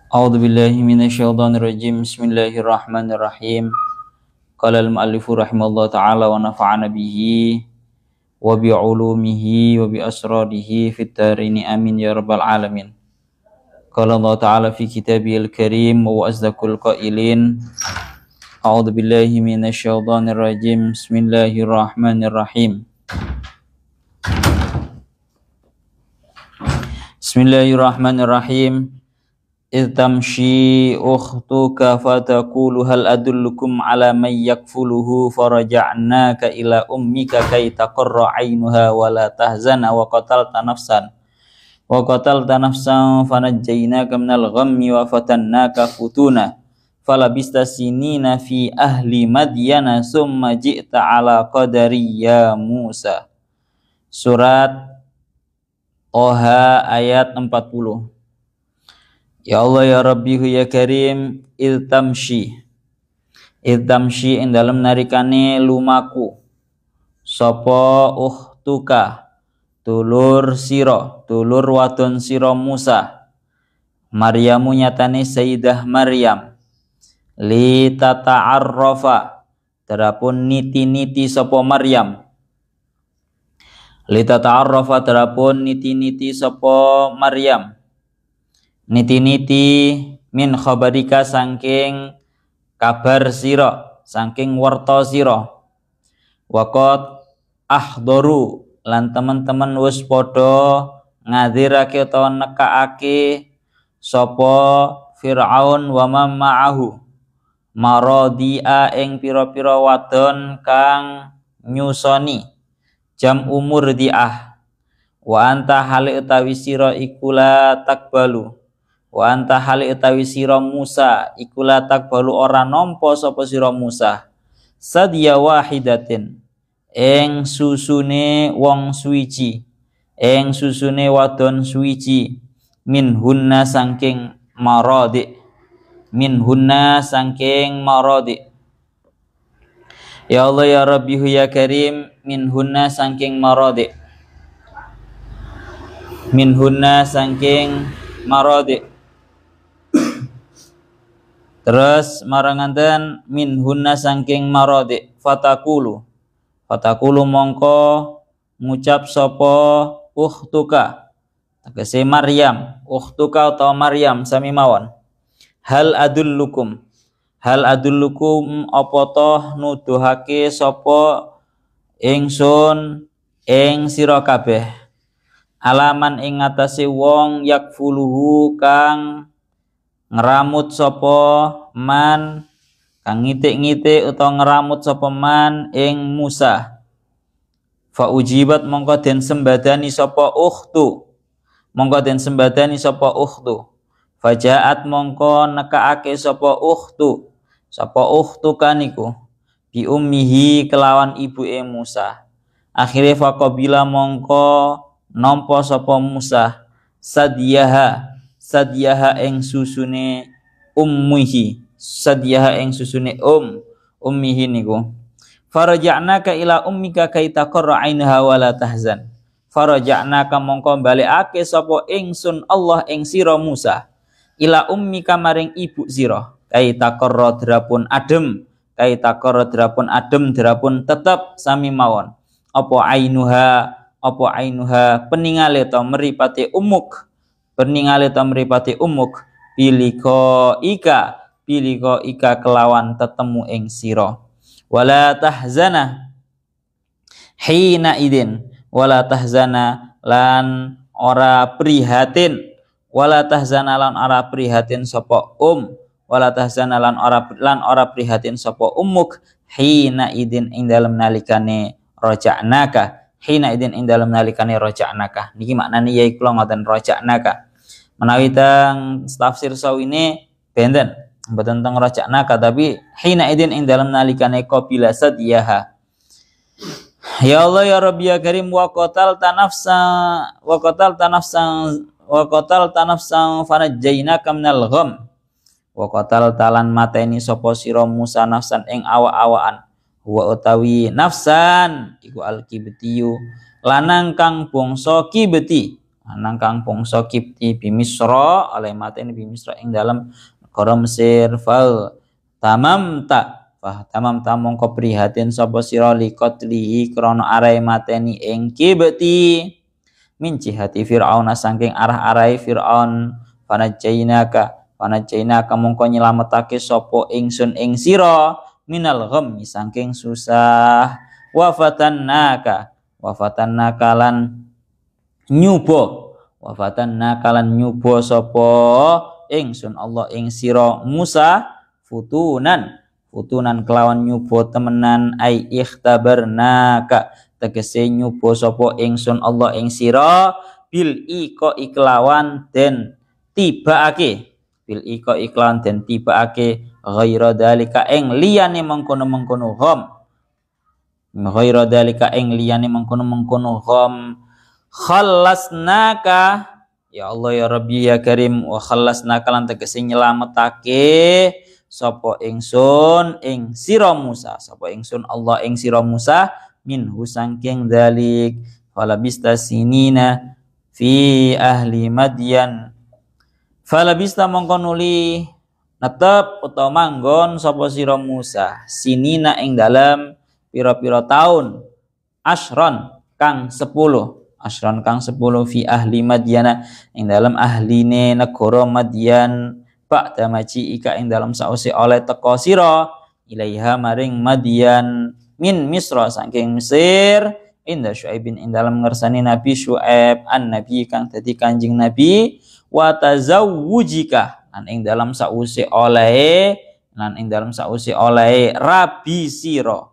A'udzubillahi minasyaitonirrajim. Bismillahirrahmanirrahim. Qala al-mu'allifu rahimallahu ta'ala wa nafa'ana bihi wa bi'ulumihi wa bi asrarihi fid dharini amin ya rabbal alamin. Qala Allah ta'ala fi kitabihil karim wa asdaqul qailin. A'udzubillahi minasyaitonirrajim. Bismillahirrahmanirrahim. Bismillahirrahmanirrahim. Tamshi ukhtuka fataqulu hal adullukum ala man yakfuluhu faraja'naka ila ummika kay taqarra 'ainuha wa la tahzana wa qatalta nafsan fanajjaynaka minal ghammi wa fatannaka futuna falabista sinina fi ahli madyana summa ji'ta ala qadari ya Musa. Surat Toha ayat 40. Ya Allah ya Rabbi ya Karim, iltamshi ing dalam narikane lumaku sapa ukhtuka dulur wadon sira Musa, Maryamu nyatane Sayyidah Maryam, li tata'arrafa terapun niti-niti sapa Maryam, li tata'arrafa terapun niti-niti sapa Maryam, niti-niti min khabarika saking kabar sira, saking warta sira. Waqat ahdaru lan teman-teman wis padha ngadirake utawa nekaake sapa Firaun wa ma'ahu maradi'a ing pira-pira wadon kang nyusoni jam umur diah. Wa anta hale utawi sira ikula takbalu, wa anta hali utawi sira Musa ikula takbalu ora nampa sapa sira Musa sadya wahidatin ing susune wong suwiji, ing susune wadon suwiji, minhunna saking maradi, ya Allah ya Rabbi ya Karim, minhunna saking maradi, terus maranganten minhunna saking maradi fatakulu mongko ngucap sapa ukhtuka tegese Maryam, ukhtuka utawa Maryam sami mawon, hal adullukum apa toh nuduhake sapa ingsun ing sira kabeh alaman ing ngatasé wong yakfuluhu kang ngeramut sapa man, kang ngitik-ngitik utawa ngeramut sapa man ing Musa. Fa ujibat mongko den sembadani sapa ukhtu, fajaat mongko nekaake sapa ukhtu kaniku bi ummihi kelawan ibuke Musa. Akhire faqabila mongko nampa sapa Musa sadyaha ing susune ummihi, ummihi niku. Faraja'naka ila ummika kay taqarra 'ainha wa la tahzan. Faraja'naka mongko balekake sapa ingsun Allah ing sira Musa ila ummika maring ibu sira kay taqarra drapun adem tetep sami mawon apa ainuha peningale ta mripate umuk biliko ika kelawan tetemu ing sira wala tahzana lan ora prihatin sapa umuk hina idin ing dalem nalikane roja'naka niki maknane ya iku ngoten roja'naka. Menawi teng tafsir sawine benten mboten teng roja'naka tapi hina idin ing dalem nalikane qabila sadyaha. Ya Allah ya Rabbi ya Karim, wa qatalta nafsan fanajjaynaka minal gham. Wa qatalta lan mateni sapa sira Musa nafsan ing awak-awakan, wa utawi nafsan iku al-kibtiyu lanang kang bangsa kibti, nangkang bangsa Kipti bimisra oleh mateni bimisra ing dalam negara Mesir. Fal tamam ta mongko prihatin sapa sira liqatlihi krana arahe mateni ing Kipti min jihati Fir'aun saking arah-arahe Fir'aun. Panajjainaka mongko nyelametake sapa ingsun ing sira minal ghammi saking susah. Wa fatannaka lan nyuba sapa ingsun Allah ing sira Musa futunan kelawan nyuba temenan ai ikhtabarnaka tegese nyuba sapa ingsun Allah ing sira bil iko iklawan den tibaake ghaira dalika ing liyane mengkono-mengkono khallasnaka ya Allah ya Rabbi ya Karim wa khallasnaka lan tegese nyelametake sapa ingsun ing sira Musa Allah ing sira Musa minhu saking dalik. Falabista sinina fi ahli Madyan falabista mongko nuli netep utawa manggon sapa sira Musa sinina ing dalam pira-pira taun asron kang 10 fi ahli Madyana ing dalam ahline negara Madyan ba'da maji'ika ing dalam sause oleh teka sira ilaiha maring Madyan min Misra saking Mesir inda Syuaibin ing dalam ngersani Nabi Syuaib an nabi kang dadi kanjeng Nabi wa tazawwujika lan ing dalam sause oleh rabi sira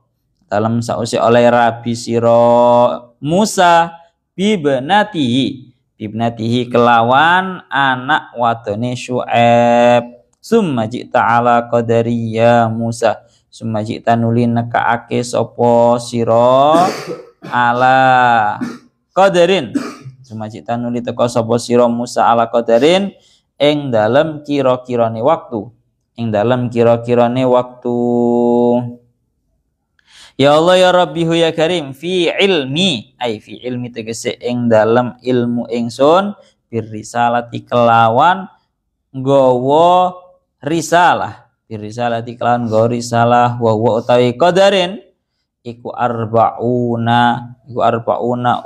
Musa bibnatihi kelawan anak wadone Syuaib. Summa ji'ta ala qadari ya Musa summa ji'ta nuli nekaake sapa sira ala qadarin summa ji'ta nuli teka sapa sira Musa ala qadarin ing dalem kira-kirane waktu ya Allah ya Rabbi ya Karim fi ilmi tegese ing dalem ilmu ingsun birrisalati kelawan nggawa risalah wa utawi qadarin iku arbauna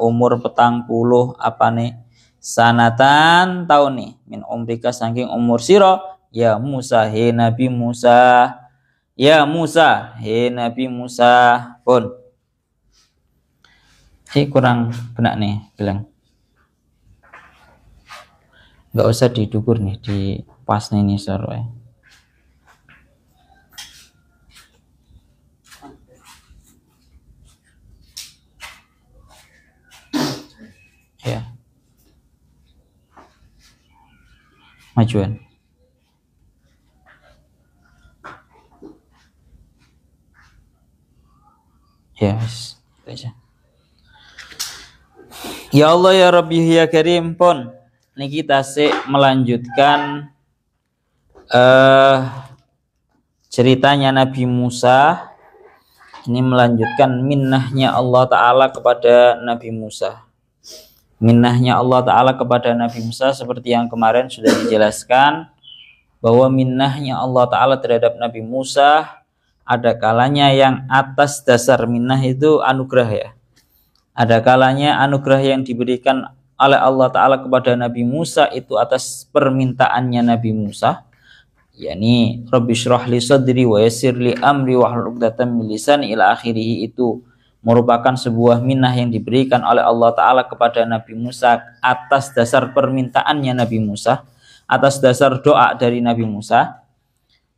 umur 40 apane sanatan tauni min umrika saking umur sira ya Musa he Nabi Musa pun kurang benak nih bilang nggak usah didukur nih di pas nih sorry ya majuan yes aja. Ya Allah ya Rabbi ya Karim pun niki tasik melanjutkan ceritanya Nabi Musa. Ini melanjutkan minnahnya Allah Ta'ala kepada Nabi Musa. Seperti yang kemarin sudah dijelaskan bahwa minnahnya Allah Ta'ala terhadap Nabi Musa ada kalanya yang atas dasar minnah itu anugerah ya. Ada kalanya anugerah yang diberikan oleh Allah Ta'ala kepada Nabi Musa itu atas permintaannya Nabi Musa. yakni Rabbi syrah li sadri wa yassir li amri wahlul 'uqdatam min lisani ila akhirih, itu merupakan sebuah minah yang diberikan oleh Allah Ta'ala kepada Nabi Musa atas dasar permintaannya Nabi Musa, atas dasar doa dari Nabi Musa.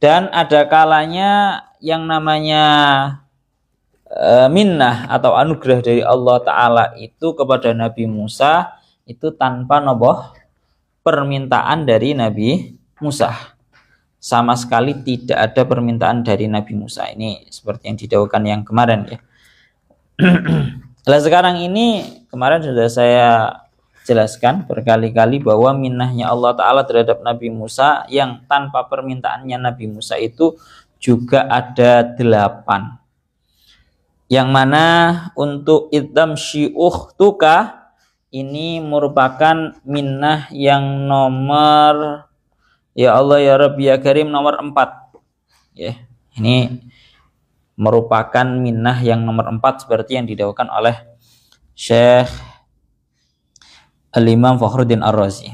Dan ada kalanya yang namanya minnah atau anugerah dari Allah Ta'ala itu kepada Nabi Musa itu tanpa noboh permintaan dari Nabi Musa. Sama sekali tidak ada permintaan dari Nabi Musa. Ini seperti yang didahulukan yang kemarin ya. Nah sekarang ini kemarin sudah saya jelaskan berkali-kali bahwa minnahnya Allah Ta'ala terhadap Nabi Musa yang tanpa permintaannya Nabi Musa itu juga ada 8. Yang mana untuk idam syi'uhtuka ini merupakan minnah yang nomor, ya Allah ya Rabbi ya Karim, nomor 4 ya. Ini merupakan minnah yang nomor 4 seperti yang didawuhkan oleh Syekh Al-Imam Fakhruddin Ar-Razi.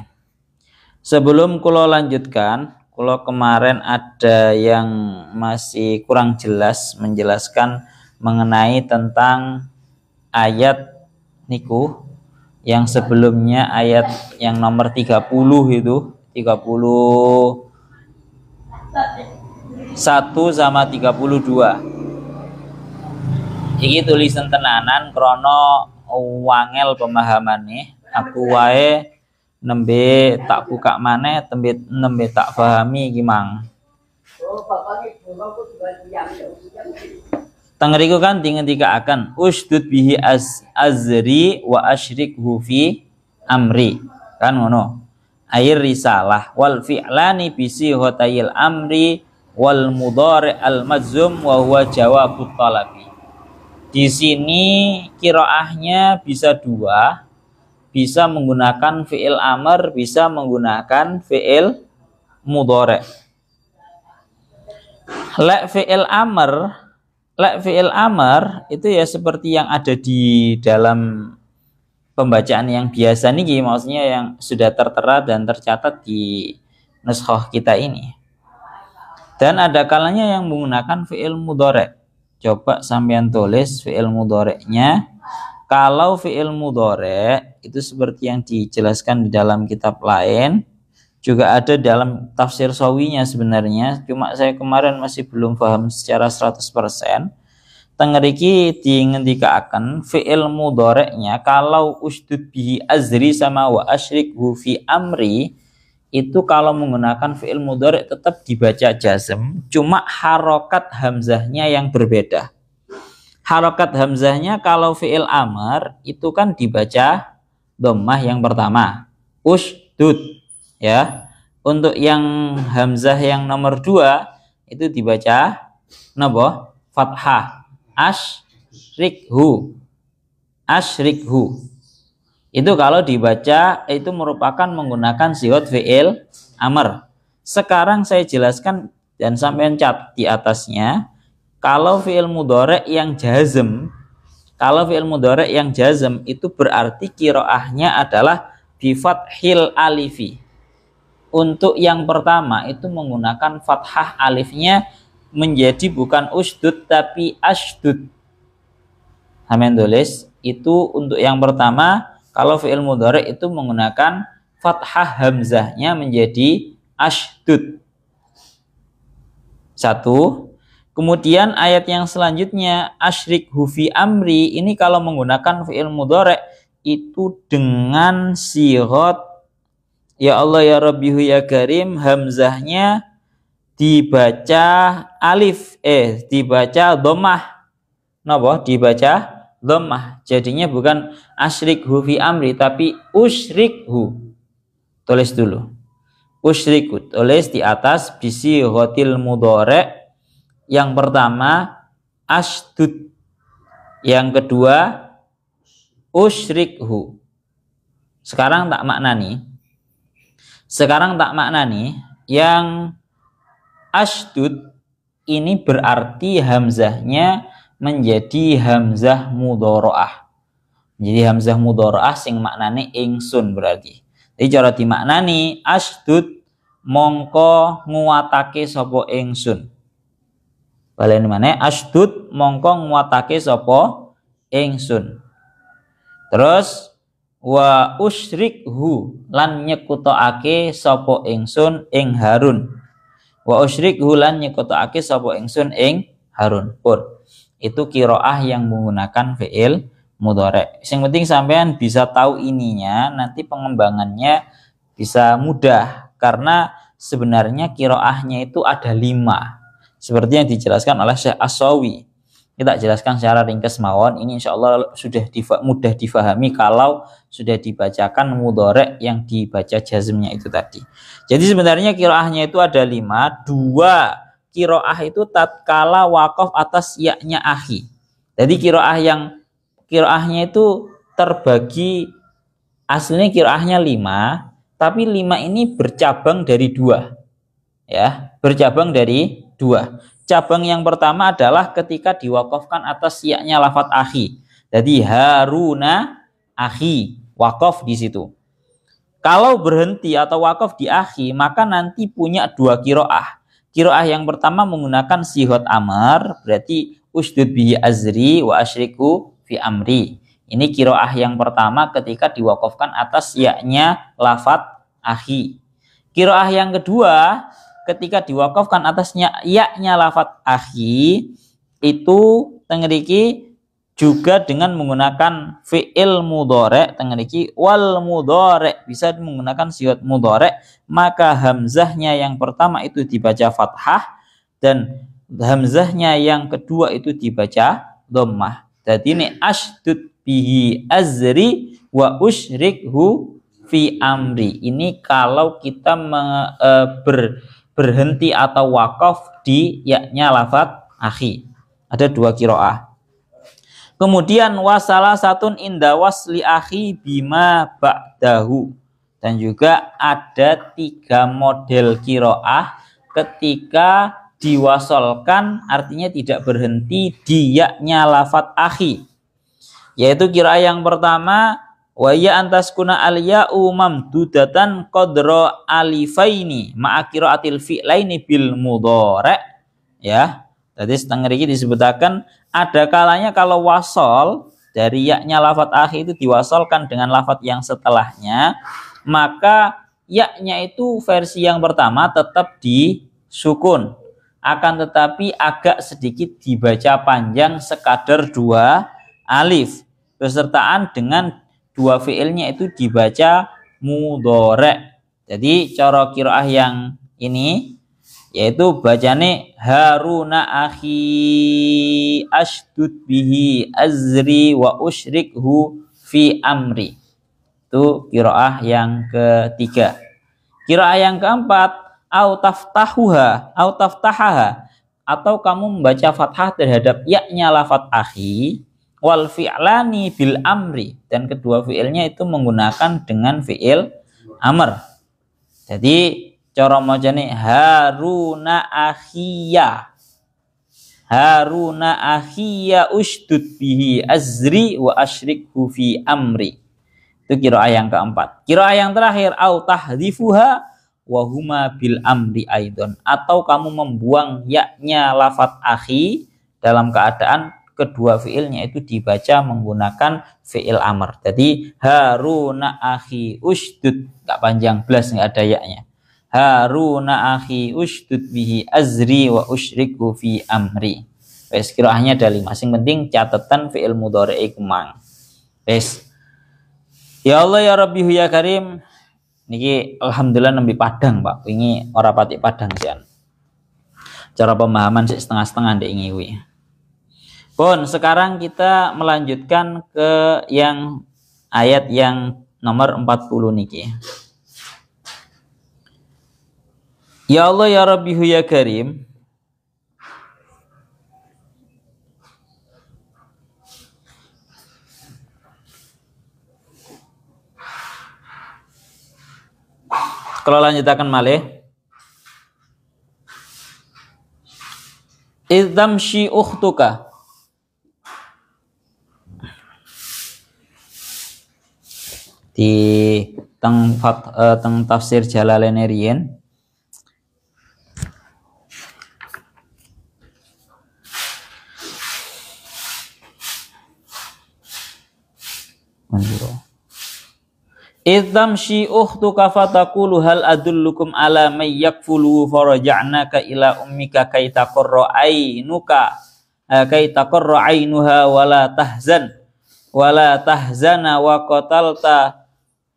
Sebelum kulo lanjutkan, kulo kemarin ada yang masih kurang jelas menjelaskan mengenai tentang ayat niku yang sebelumnya, ayat yang nomor 30 itu 31 sama 32. Iki tulisan tenanan krono wangel pemahamannya. Aku wae nembe tak buka maneh, nembe tak pahami gimang. Tengeriku kan akan usdud bihi azri wa asyrikhu fi amri. Kan ngono. Air risalah wal fi'lani bisi hotayil amri wal mudhari al majzum wa huwa jawabut talabi. Di sini qiraahnya bisa dua, bisa menggunakan fi'il amr, bisa menggunakan fi'il mudhari. Lek fi'il amr itu ya seperti yang ada di dalam pembacaan yang biasa nih, maksudnya yang sudah tertera dan tercatat di nuskhah kita ini. Dan ada kalanya yang menggunakan fi'il mudhari. Coba sampean tulis fi'il mudhari'nya. Kalau fi'il mudhari itu seperti yang dijelaskan di dalam kitab lain, juga ada dalam tafsir Sawinya sebenarnya, cuma saya kemarin masih belum paham secara 100%. Tengeriki dingendikaken fi'il mudhari'nya kalau usdud bihi azri sama wa asyrikhu fi amri, itu kalau menggunakan fi'il mudhari' tetap dibaca jazm, cuma harokat hamzahnya yang berbeda. Harokat hamzahnya kalau fi'il amr itu kan dibaca dhammah yang pertama, usdud ya. Untuk yang hamzah yang nomor 2 itu dibaca napa? Fathah. Asyrikhu. Itu kalau dibaca itu merupakan menggunakan sigot fi'il amr. Sekarang saya jelaskan dan sampean cat di atasnya, kalau fi'il mudhari' yang jazm, itu berarti qiraahnya adalah bi fathil alifi. Untuk yang pertama itu menggunakan fathah alifnya menjadi bukan usdud tapi asdud. Amin tulis itu untuk yang pertama. Kalau fi'il mudhari' itu menggunakan fathah hamzahnya menjadi asdud. 1. Kemudian ayat yang selanjutnya asyrikhu fi amri, ini kalau menggunakan fi'il mudhari' itu dengan sigot ya Allah ya Rabbihu ya Karim, hamzahnya dibaca dibaca dhammah. Napa? Dibaca dhammah. Jadinya bukan asyrikhu fi amri tapi usyrikhu. Tulis dulu. Usyrikhu. Tulis di atas bisi ghatil mudhari'. Yang pertama asdud. Yang kedua usyrikhu. Sekarang tak maknani. Yang asdud ini berarti hamzahnya menjadi hamzah mudharaah. Jadi hamzah mudharaah sing maknane ingsun berarti. Jadi cara dimaknani asdud mongko nguwatake sapa ingsun. Balen maneh asdud mongko nguwatake sapa ingsun. Terus wa usyrikhu lan nyekutake sapa ingsun ing Harun. Wa usyrikhu lan nyekutake sapa ingsun ing Harun. Pun itu qiraah yang menggunakan fi'il mudhari'. Yang penting sampean bisa tahu ininya, nanti pengembangannya bisa mudah karena sebenarnya qiraahnya itu ada 5. Seperti yang dijelaskan oleh Syekh As-Sawi. Kita jelaskan secara ringkas mawon. Ini insya Allah sudah mudah difahami kalau sudah dibacakan mudhari' yang dibaca jazmnya itu tadi. Jadi sebenarnya qiraahnya itu ada 5. 2 qiraah itu tatkala waqaf atas ya-nya akhi. Jadi qiraahnya itu terbagi Aslinya kiroahnya 5, tapi 5 ini bercabang dari 2. Ya, bercabang dari 2. Cabang yang pertama adalah ketika diwakafkan atas ya-nya lafadz akhi. Jadi Haruna akhi, wakaf di situ. Kalau berhenti atau wakaf di akhi, maka nanti punya 2 kiroah. Kiroah yang pertama menggunakan sihot amr, berarti usdud bihi azri wa asyriku fi amri. Ini kiroah yang pertama ketika diwakafkan atas ya-nya lafadz akhi. Kiroah yang kedua ketika diwakafkan atasnya ya-nya lafadz akhi itu tengeriki juga dengan menggunakan fi'il mudhari' tengeriki wal mudhari' bisa menggunakan syighah mudhari', maka hamzahnya yang pertama itu dibaca fathah dan hamzahnya yang kedua itu dibaca dhammah. Jadi ini asydud bihi azri wa usyrikhu fi amri. Ini kalau kita berhenti atau wakaf di ya-nya lafadz akhi. Ada 2 kiroah. Kemudian wasalah satun inda wasli akhi bima ba'dahu. Dan juga ada 3 model kiroah ketika diwasolkan, artinya tidak berhenti di ya-nya lafadz akhi. Yaitu kiroah yang pertama, wa ya antaskuna al-ya'u mamdudatan qadra alifaini ma'a qiraatil fi'laini bil mudhari'. Ya. Jadi setengah ini disebutkan ada kalanya kalau wasol dari ya-nya lafadz akhi itu diwasolkan dengan lafadz yang setelahnya, maka ya-nya itu versi yang pertama tetap disukun, akan tetapi agak sedikit dibaca panjang sekadar 2 alif besertaan dengan 2 fiilnya itu dibaca mudhari'. Jadi cara qiraah yang ini yaitu bacane Haruna akhi ashdud bihi azri wa usyrikhu fi amri. Itu qiraah yang ketiga. Qiraah yang keempat au taftahaha atau kamu membaca fathah terhadap ya-nya lafadz akhi wal fi'lani bil amri, dan kedua fi'ilnya itu menggunakan dengan fi'il amr. Jadi cara macane Haruna akhiya ushdud bihi azri wa asyrikhu fi amri. Itu qiraah yang keempat. Qiraah yang terakhir au tahdzifuha wa huma bil amri aidon, atau kamu membuang ya-nya lafadz akhi dalam keadaan kedua fiilnya itu dibaca menggunakan fiil amr. Jadi Haruna akhi ushdud, enggak panjang blas, enggak ada ya-nya. Haruna akhi ushdud bihi azri wa usyrikhu fi amri. Wes qiraahnya ada 5. Sing penting catatan fiil mudhari kemang. Wes. Ya Allah ya Rabbi ya Karim. Niki alhamdulillah nembe Padang, Pak. Wingi ora pati Padang sian. Cara pemahaman sik setengah-setengah ndek iki kuwi. Pun sekarang kita melanjutkan ke yang ayat yang nomor 40 niki. Ya Allah ya Rabbi ya Karim. Kalau lanjutakan malih. Idzamshi ukhtuka. Di teng tafsir Jalalain riyen Idzamshi ukhtuka fataqulu hal adullukum ala may yakfulu faraja'naka ila ummika kay taqarra ainuha wala tahzana wa qatalta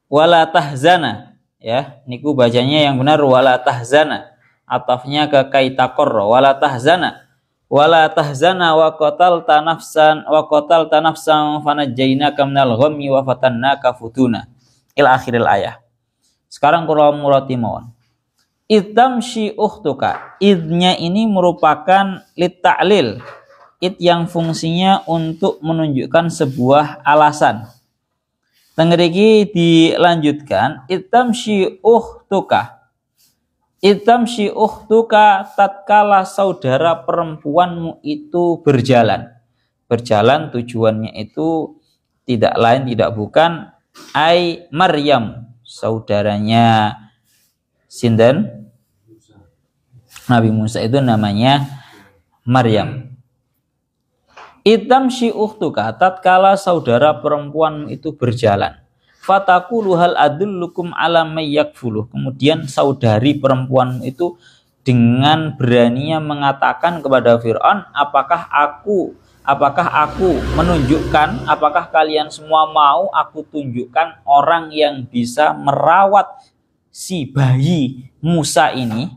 wala tahzana, ya niku bacanya yang benar wala tahzana, atafnya ke kay taqarra wala tahzana wa qatalta nafsan fanajjaynaka minal ghammi wa fatannaka futuna ila akhiril ayah. Sekarang kula murati mawon. Idzamshi ukhtuka. Idnya ini merupakan lit ta'lil. Id yang fungsinya untuk menunjukkan sebuah alasan. Tengriki dilanjutkan, itamshi uhtuka. Itamshi uhtuka tatkala saudara perempuanmu itu berjalan. Berjalan tujuannya itu tidak lain tidak bukan ai Maryam, saudaranya sinten? Nabi Musa itu namanya Maryam. Itamshi uhtuka tatkala saudara perempuan itu berjalan. Fataqulu hal adullukum ala may yakfuluh. Kemudian saudari perempuan itu dengan beraninya mengatakan kepada Fir'aun, apakah aku menunjukkan, apakah kalian semua mau aku tunjukkan orang yang bisa merawat si bayi Musa ini?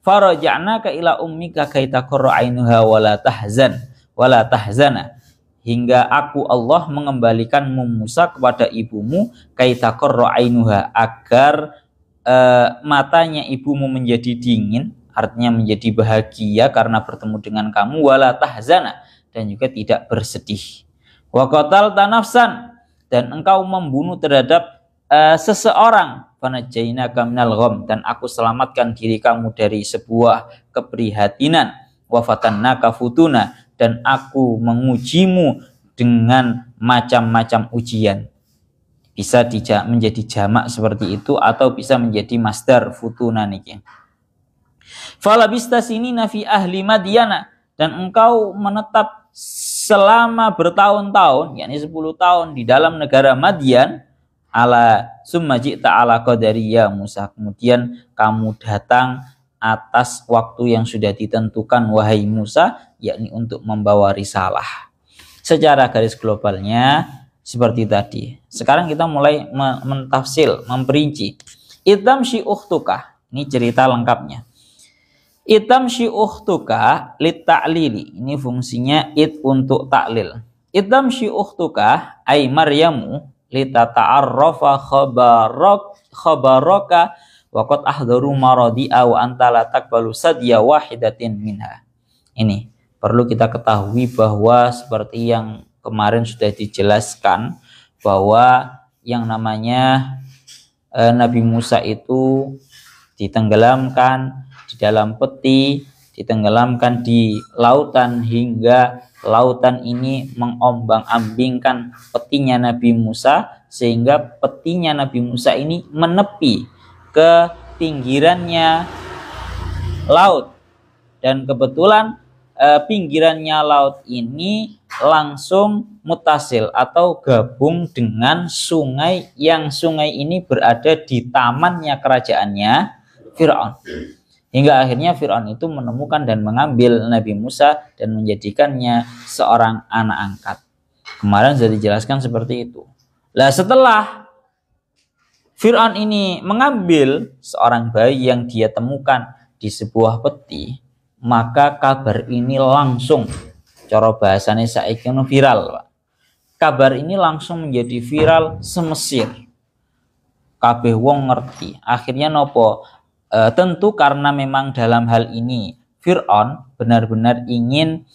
Faraja'naka ila ummika kai taqarra 'ainuha wala tahzana, hingga aku Allah mengembalikanmu Musa kepada ibumu, kai taqarra 'ainuha, agar matanya ibumu menjadi dingin, artinya menjadi bahagia karena bertemu dengan kamu, wala tahzana, dan juga tidak bersedih. Wa qatalta nafsan, dan engkau membunuh terhadap seseorang, fanajainaka minal gham, dan aku selamatkan diri kamu dari sebuah keprihatinan, wa fatannaka futuna, dan aku mengujimu dengan macam-macam ujian. Bisa menjadi jamak seperti itu atau bisa menjadi masdar futuna niki. Falabista sinina fi ahli Madyana, dan engkau menetap selama bertahun-tahun, yakni 10 tahun di dalam negara Madyan, ala summa ji'ta ala qadariya Musa, kemudian kamu datang atas waktu yang sudah ditentukan wahai Musa, yakni untuk membawa risalah. Secara garis globalnya seperti tadi. Sekarang kita mulai mentafsil, memperinci. Itamshi uhtuka, ini cerita lengkapnya. Itamshi uhtuka lit ta'lili, ini fungsinya it untuk taklil. Itamshi uhtuka ay Maryamu litata'arrafa khabaraka wa qad ahdaru maradi'a wa anta la taqbalu sadya wahidatin minha. Ini perlu kita ketahui bahwa seperti yang kemarin sudah dijelaskan, bahwa yang namanya Nabi Musa itu ditenggelamkan di dalam peti, ditenggelamkan di lautan hingga lautan ini mengombang-ambingkan petinya Nabi Musa, sehingga petinya Nabi Musa ini menepi ke pinggirannya laut, dan kebetulan pinggirannya laut ini langsung mutasil atau gabung dengan sungai, yang sungai ini berada di tamannya kerajaannya Fir'aun. Hingga akhirnya Fir'aun itu menemukan dan mengambil Nabi Musa dan menjadikannya seorang anak angkat. Kemarin sudah dijelaskan seperti itu. Nah, setelah Fir'aun ini mengambil seorang bayi yang dia temukan di sebuah peti, maka kabar ini langsung, cara bahasanya saiki viral, Pak. Kabar ini langsung menjadi viral semesir. Kabeh wong ngerti. Akhirnya nopo? Tentu karena memang dalam hal ini Fir'aun benar-benar ingin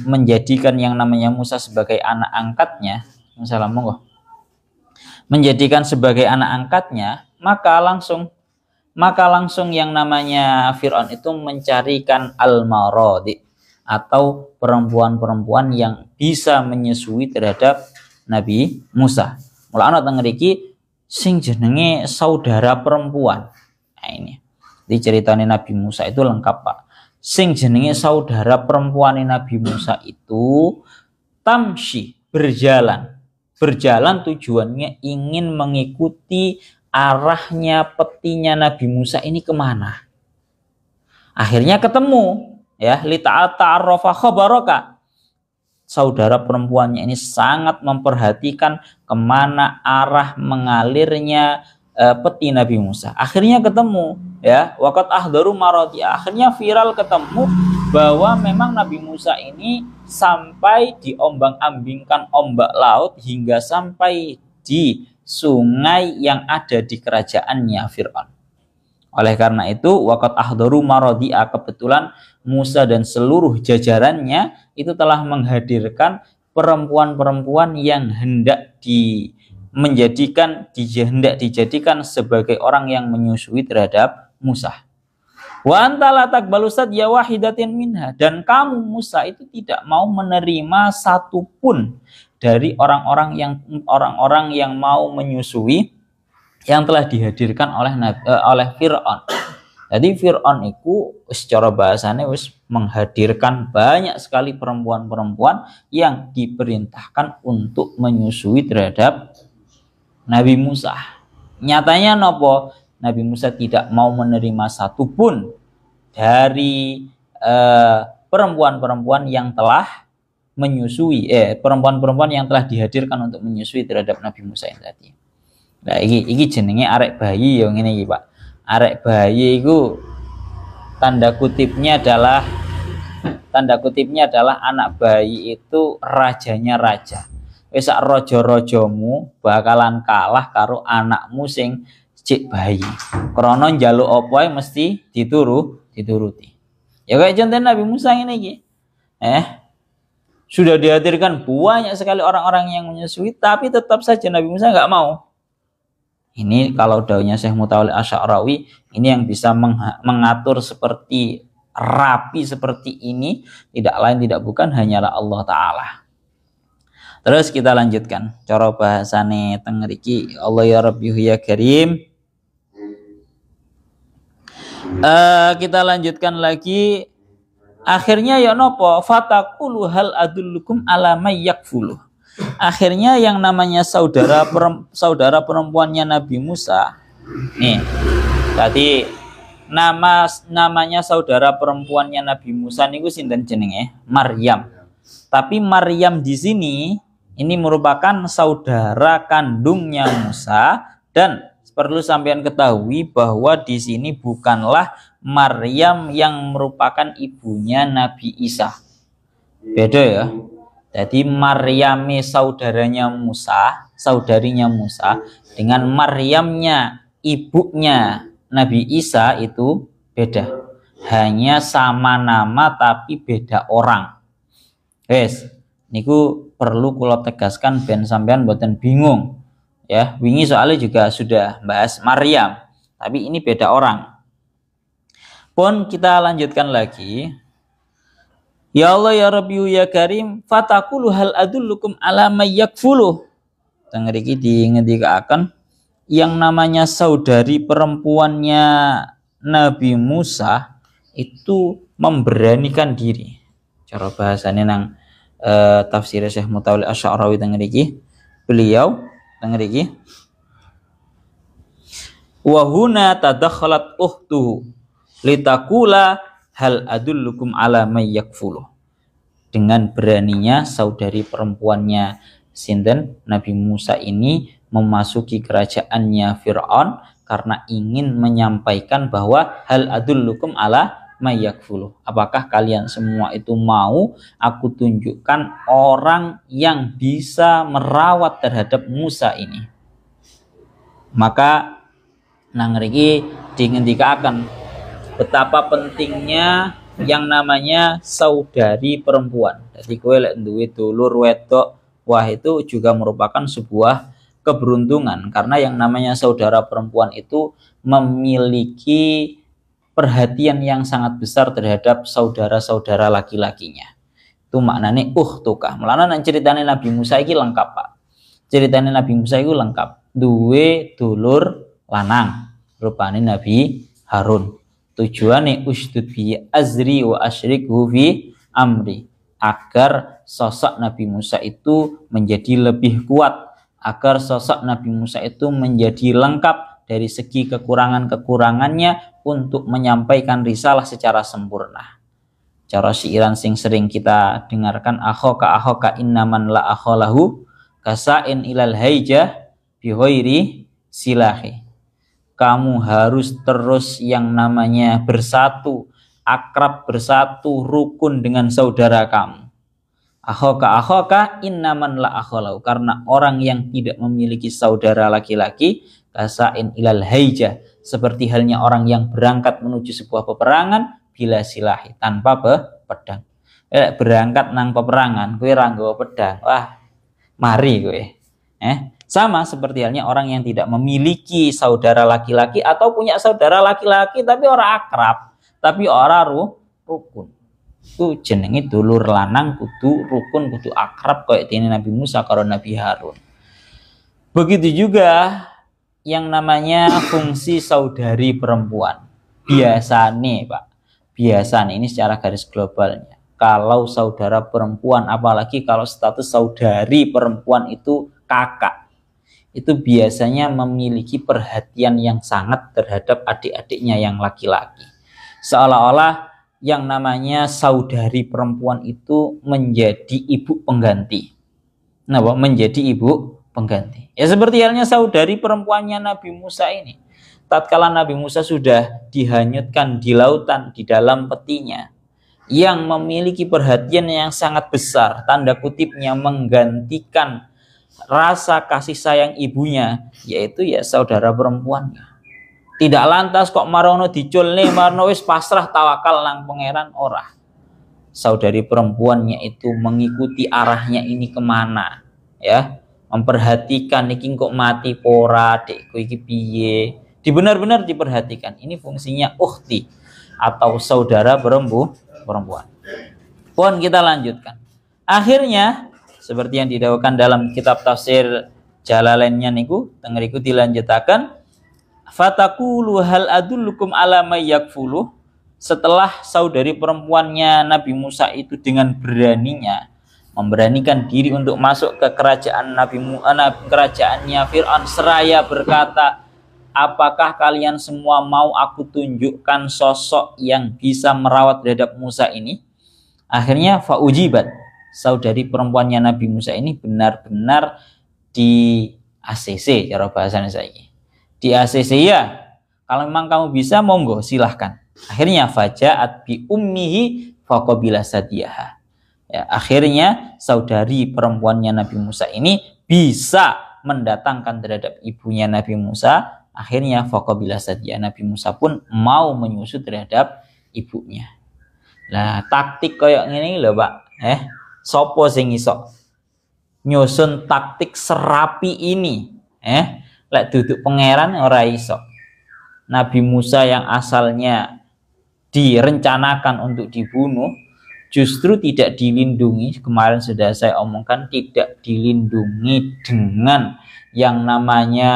menjadikan yang namanya Musa sebagai anak angkatnya, menjadikan sebagai anak angkatnya, maka langsung yang namanya Fir'aun itu mencarikan al-maradi, atau perempuan-perempuan yang bisa menyusui terhadap Nabi Musa. Mula ana teng mriki sing jenenge saudara perempuan. Nah, ini di ceritanya Nabi Musa itu lengkap, Pak. Sing jenenge saudara perempuan Nabi Musa itu tamshi, berjalan tujuannya ingin mengikuti arahnya petinya Nabi Musa ini kemana. Akhirnya ketemu, ya, lita'arrafa khabaraka. Saudara perempuannya ini sangat memperhatikan kemana arah mengalirnya peti Nabi Musa. Akhirnya ketemu, ya, waqat ahdaru maradi. Akhirnya viral ketemu bahwa memang Nabi Musa ini sampai diombang-ambingkan ombak laut hingga sampai di sungai yang ada di kerajaannya Fir'aun. Oleh karena itu waqat ahdaru maradi'a, kebetulan Musa dan seluruh jajarannya itu telah menghadirkan perempuan-perempuan yang hendak hendak dijadikan sebagai orang yang menyusui terhadap Musa. Wa anta la taqbalu sadya wahidatin minha, dan kamu Musa itu tidak mau menerima satupun dari orang-orang yang mau menyusui yang telah dihadirkan oleh Fir'aun. Jadi Fir'aun itu secara bahasanya menghadirkan banyak sekali perempuan-perempuan yang diperintahkan untuk menyusui terhadap Nabi Musa. Nyatanya nopo? Nabi Musa tidak mau menerima satupun dari perempuan-perempuan yang telah menyusui, perempuan-perempuan yang telah dihadirkan untuk menyusui terhadap Nabi Musa yang tadi. Nah, iki jenenge arek bayi yang ini Pak. Arek bayi itu tanda kutipnya adalah anak bayi itu rajanya raja. Wis sak raja-rajamu bakalan kalah karo anakmu sing cek bayi. Krana njaluk apa mesti dituruti. Ya kayak contoh Nabi Musa ini iki. Sudah dihadirkan banyak sekali orang-orang yang menyusui, tapi tetap saja Nabi Musa nggak mau. Ini kalau daunnya Syekh Mutawalli Asy'arawi, ini yang bisa mengatur seperti rapi seperti ini, tidak lain tidak bukan hanyalah Allah Ta'ala. Terus kita lanjutkan. Cara bahasane teng mriki, Allah ya Rabbi ya Karim. Kita lanjutkan lagi. Akhirnya ya nopo? Fataqulu hal adullukum ala may yakfuluh. Akhirnya yang namanya saudara perempuannya Nabi Musa, nih tadi namanya saudara perempuannya Nabi Musa niku sinten jenenge? Maryam. Tapi Maryam di sini ini merupakan saudara kandungnya Musa, dan perlu sampean ketahui bahwa di sini bukanlah Maryam yang merupakan ibunya Nabi Isa. Beda ya. Jadi Maryami saudarinya Musa dengan Maryamnya ibunya Nabi Isa itu beda. Hanya sama nama tapi beda orang. Wes, niku perlu kula tegaskan ben sampean mboten bingung. Ya, wingi soalnya juga sudah bahas Maryam, tapi ini beda orang. Pun kita lanjutkan lagi. Ya Allah ya Rabbi ya Karim, fataqulu hal adullukum ala may yakfuluh. Teng mriki dingendikaken yang namanya saudari perempuannya Nabi Musa itu memberanikan diri. Cara bahasanya nang tafsir Syekh Mutawalli Asy'arawi teng mriki, beliau teng mriki wa huna tadakhalat ukhtuhu litakula hal adullukum ala may yakfuluh. Dengan beraninya saudari perempuannya sinten Nabi Musa ini memasuki kerajaannya Fir'aun karena ingin menyampaikan bahwa hal adullukum ala may yakfuluh. Apakah kalian semua itu mau aku tunjukkan orang yang bisa merawat terhadap Musa ini? Maka nang mriki dingendikaken betapa pentingnya yang namanya saudari perempuan. Jadi kowe lek duwe dulur wedok, wah itu juga merupakan sebuah keberuntungan, karena yang namanya saudara perempuan itu memiliki perhatian yang sangat besar terhadap saudara-saudara laki-lakinya. Itu maknanya tukah. Mulane nang ceritane Nabi Musa iki lengkap, Pak. Ceritane Nabi Musa itu lengkap. Duwe dulur lanang, rupane Nabi Harun. Tujuannya ushdud bi azri wa asyrikhu fi amri, agar sosok Nabi Musa itu menjadi lebih kuat, agar sosok Nabi Musa itu menjadi lengkap dari segi kekurangan-kekurangannya untuk menyampaikan risalah secara sempurna. Cara siiran sing sering kita dengarkan, akhoka innaman la akholahu kasain ilal haijah bihoiri silahi. Kamu harus terus yang namanya bersatu, akrab bersatu, rukun dengan saudara kamu. Akhoka innaman la akholahu, karena orang yang tidak memiliki saudara laki-laki kasain ilal haijah, seperti halnya orang yang berangkat menuju sebuah peperangan bila silahi, tanpa pedang. Berangkat nang peperangan kowe ra nggawa pedang, wah mari kowe. Sama seperti halnya orang yang tidak memiliki saudara laki-laki atau punya saudara laki-laki tapi orang akrab, tapi orang rukun. Itu jenenge dulur lanang kudu rukun, kudu akrab kayak ini Nabi Musa karo Nabi Harun. Begitu juga yang namanya fungsi saudari perempuan. Biasanya, Pak. Biasanya ini secara garis globalnya. Kalau saudara perempuan, apalagi kalau status saudari perempuan itu kakak, itu biasanya memiliki perhatian yang sangat terhadap adik-adiknya yang laki-laki. Seolah-olah yang namanya saudari perempuan itu menjadi ibu pengganti. Nah, menjadi ibu pengganti. Ya seperti halnya saudari perempuannya Nabi Musa ini. Tatkala Nabi Musa sudah dihanyutkan di lautan, di dalam petinya, yang memiliki perhatian yang sangat besar, tanda kutipnya menggantikan rasa kasih sayang ibunya, yaitu ya saudara perempuannya. Tidak lantas kok marono diculne, marono wis pasrah tawakal nang pangeran, ora. Saudari perempuannya itu mengikuti arahnya ini kemana, ya, memperhatikan iki kok mati pora, dekku iki piye, benar-benar diperhatikan. Ini fungsinya ukhti atau saudara perempuan. Pun kita lanjutkan. Akhirnya seperti yang didawuhkan dalam kitab tafsir Jalalainnya niku tengeriku dilanjutakan, fatakulu hal adullukum ala may yakfulu. Setelah saudari perempuannya Nabi Musa itu dengan beraninya memberanikan diri untuk masuk ke kerajaan kerajaannya Fir'aun seraya berkata, apakah kalian semua mau aku tunjukkan sosok yang bisa merawat terhadap Musa ini? Akhirnya faujibat, saudari perempuannya Nabi Musa ini benar-benar di ACC, cara bahasanya saya. Di ACC ya, kalau memang kamu bisa monggo silahkan. Akhirnya fajaat bi ummihi faqabila sadiyaha. Ya, akhirnya saudari perempuannya Nabi Musa ini bisa mendatangkan terhadap ibunya Nabi Musa. Akhirnya faqabila sadiyah, Nabi Musa pun mau menyusut terhadap ibunya. Nah, taktik kayak gini lho, Pak. Sopo sing iso nyusun taktik serapi ini? Lek duduk pangeran ora iso. Nabi Musa yang asalnya direncanakan untuk dibunuh justru tidak dilindungi. Kemarin sudah saya omongkan, tidak dilindungi dengan yang namanya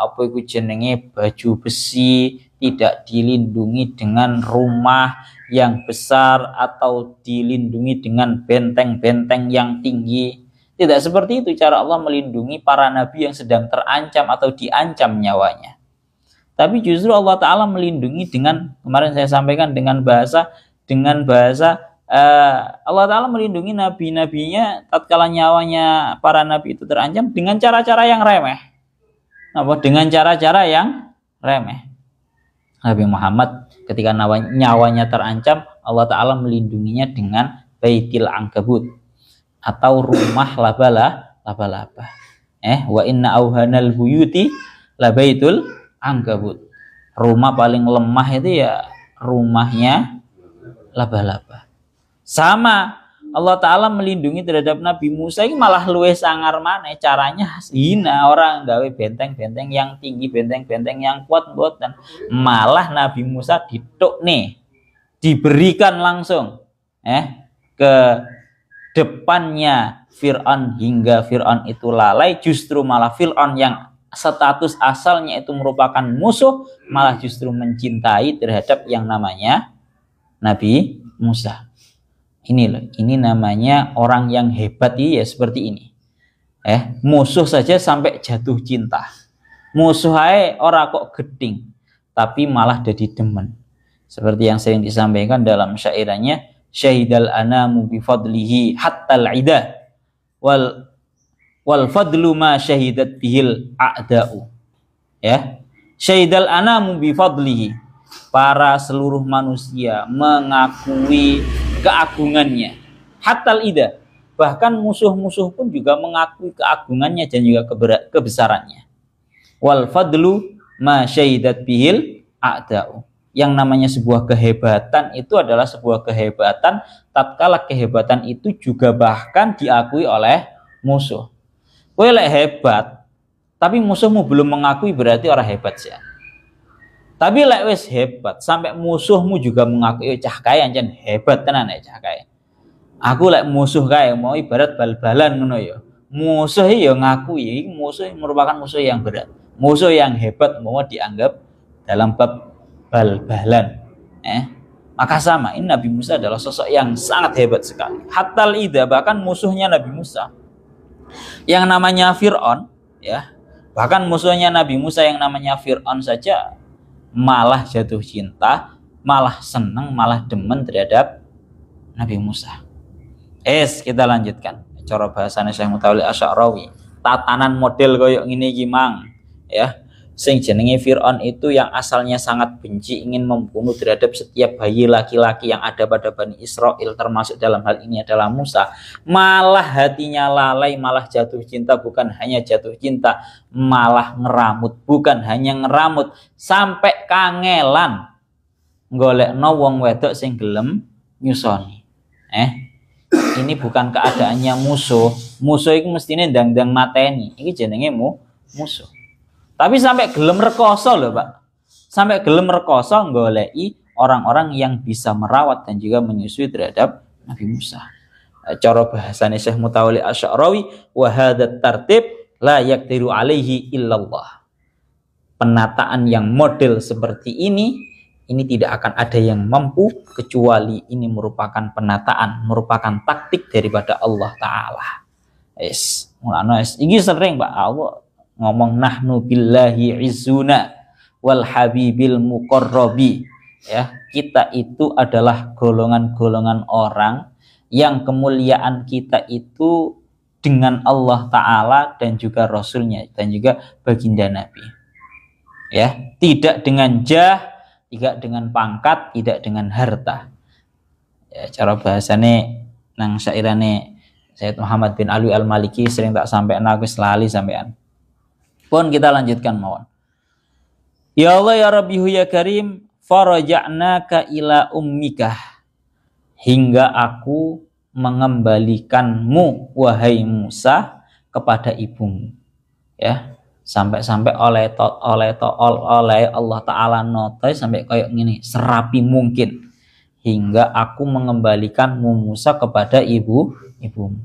apa itu jenenge baju besi, tidak dilindungi dengan rumah yang besar atau dilindungi dengan benteng-benteng yang tinggi. Tidak seperti itu cara Allah melindungi para nabi yang sedang terancam atau diancam nyawanya. Tapi justru Allah Ta'ala melindungi dengan, kemarin saya sampaikan dengan bahasa Allah Ta'ala melindungi nabi-nabinya tatkala nyawanya para nabi itu terancam dengan cara-cara yang remeh. Dengan cara-cara yang remeh. Nabi Muhammad ketika nyawanya terancam, Allah Ta'ala melindunginya dengan baitil ankabut atau rumah laba-laba. Wa inna auhanal buyuti labaitul ankabut. Rumah paling lemah itu ya rumahnya laba-laba. Sama Allah Ta'ala melindungi terhadap Nabi Musa ini malah luwih sangar maneh. Caranya hina, orang gawe benteng-benteng yang tinggi, benteng-benteng yang kuat dan malah Nabi Musa dituk nih, diberikan langsung ke depannya Fir'aun hingga Fir'aun itu lalai. Justru malah Fir'aun yang status asalnya itu merupakan musuh malah justru mencintai terhadap yang namanya Nabi Musa. Ini loh, ini namanya orang yang hebat ya seperti ini. Musuh saja sampai jatuh cinta. Musuh ae ora kok geding, tapi malah jadi demen. Seperti yang sering disampaikan dalam syairannya, syahidal anamu bi fadlihi hatta al-ida wal fadlu ma syahidat bihil a'da'u. Syahidal anamu bi fadlihi, para seluruh manusia mengakui keagungannya. Hatal ida, bahkan musuh-musuh pun juga mengakui keagungannya dan juga kebesarannya. Wal fadlu ma syahidat bihil a'da'u. Yang namanya sebuah kehebatan itu adalah sebuah kehebatan tatkala kehebatan itu juga bahkan diakui oleh musuh. Kowe lek hebat tapi musuhmu belum mengakui, berarti orang hebat sih. Tapi lek wis hebat sampai musuhmu juga mengakui, cah kae ancen hebat tenan ya cah kae. Aku lek musuh kae mau ibarat bal-balan ngono ya. Musuh ya ngakui musuh merupakan musuh yang berat. Musuh yang hebat mau dianggap dalam bab bal-balan. Maka sama, ini Nabi Musa adalah sosok yang sangat hebat sekali. Hatal ida, bahkan musuhnya Nabi Musa yang namanya Fir'aun, ya, bahkan musuhnya Nabi Musa yang namanya Fir'aun saja malah jatuh cinta, malah senang, malah demen terhadap Nabi Musa. Kita lanjutkan. Cara bahasanya Syekh Mutawalli Asy'arawi, tatanan model koyok ngene iki mang, ya. Sing jenenge Fir'aun itu yang asalnya sangat benci, ingin membunuh terhadap setiap bayi laki-laki yang ada pada Bani Israel, termasuk dalam hal ini adalah Musa. Malah hatinya lalai, malah jatuh cinta, bukan hanya jatuh cinta, malah ngeramut, bukan hanya ngeramut, sampai kangelan golekno wong wedok sing gelem nyusoni. Ini bukan keadaannya musuh. Musuh itu mestine ndang-ndang mateni. Iki jenenge musuh. Tapi sampai gelem rekoso loh Pak. Sampai gelem rekoso goleki orang-orang yang bisa merawat dan juga menyusui terhadap Nabi Musa. Cara bahasane Syekh Mutawalli Asy'arawi, wa hadat tartib la yaqdiru alaihi illallah. Penataan yang model seperti ini tidak akan ada yang mampu kecuali ini merupakan penataan, merupakan taktik daripada Allah Ta'ala. Ini sering Pak Allah ngomong nahnu billahi izzuna wal habibil muqarrabi, ya, kita itu adalah golongan-golongan orang yang kemuliaan kita itu dengan Allah Ta'ala dan juga Rasulnya dan juga baginda Nabi, ya, tidak dengan jah, tidak dengan pangkat, tidak dengan harta, ya. Cara bahasane nang syairane Sayyid Muhammad bin Ali Al-Maliki sering tak sampai aku lali sampean. Pun kita lanjutkan mawon. Ya Allah ya Rabbihu ya Karim, faraja'naka ila ummika, hingga aku mengembalikanmu wahai Musa kepada ibumu, ya. Sampai-sampai oleh Allah Ta'ala notai sampai kayak gini, serapi mungkin, hingga aku mengembalikanmu Musa kepada ibumu.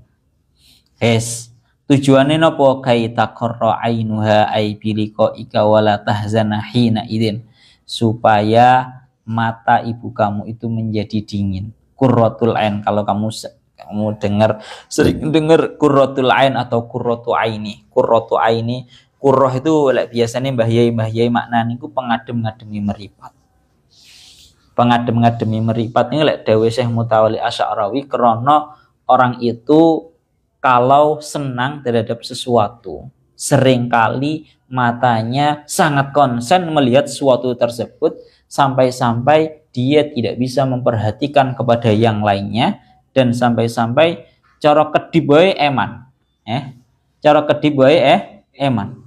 Tujuannya nopo kaita qarra ainuha ay biliqa ika wala tahzana hina idin, supaya mata ibu kamu itu menjadi dingin. Qurratul ain, kalau kamu sering dengar qurratul ain atau qurratu aini. Qurratu aini, qurrah itu biasanya mbah yai maknane iku pengadem-ngademi meripat. Pengadem-ngademi meripat ini lek dawuh Syekh Mutawalli Asy'arawi, krana orang itu kalau senang terhadap sesuatu, seringkali matanya sangat konsen melihat sesuatu tersebut sampai-sampai dia tidak bisa memperhatikan kepada yang lainnya, dan sampai-sampai cara kedip wae eman. Cara kedip wae eman.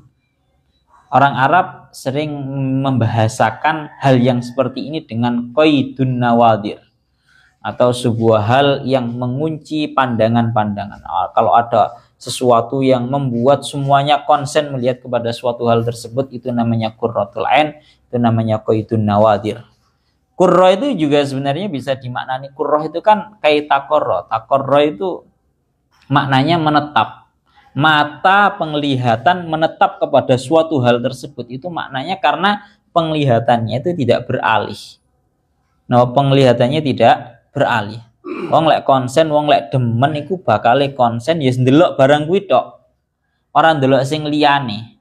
Orang Arab sering membahasakan hal yang seperti ini dengan qaidun nawadir, atau sebuah hal yang mengunci pandangan-pandangan. Kalau ada sesuatu yang membuat semuanya konsen melihat kepada suatu hal tersebut, itu namanya qurratul ain, itu namanya qaidun nawadir. Qurra itu juga sebenarnya bisa dimaknani, qurra itu kan kayak takorro. Takorro itu maknanya menetap. Mata penglihatan menetap kepada suatu hal tersebut, itu maknanya karena penglihatannya itu tidak beralih. Nah, penglihatannya tidak beralih. Wong lek konsen, wong lek demen iku bakal konsen ya ndelok barang kuwi tok. Ora ndelok sing liyane.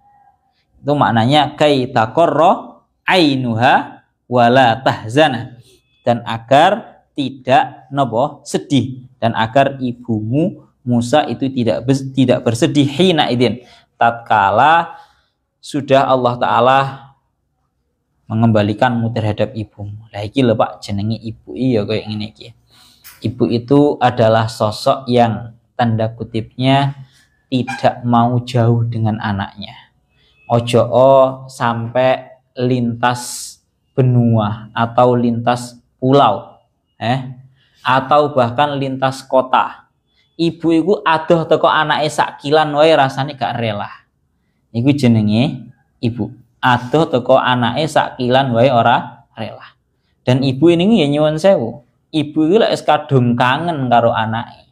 Itu maknanya kai taqarra ainuha wala tahzana, dan agar tidak sedih, dan agar ibumu Musa itu tidak bersedih hina idin, tatkala sudah Allah Ta'ala mengembalikanmu terhadap ibumu. Lah iki lho Pak, jenenge ibu iya kayak ngene iki. Ibu itu adalah sosok yang tanda kutipnya tidak mau jauh dengan anaknya. Ojo sampai lintas benua atau lintas pulau, atau bahkan lintas kota. Ibu itu adoh teko anake sakilan wae rasane gak rela. Iku jenenge ibu. Adoh teko anake sakilan wae ora rela. Dan ibu ini ya nyuwun sewu. Ibu iki lek kadung kangen karo anake.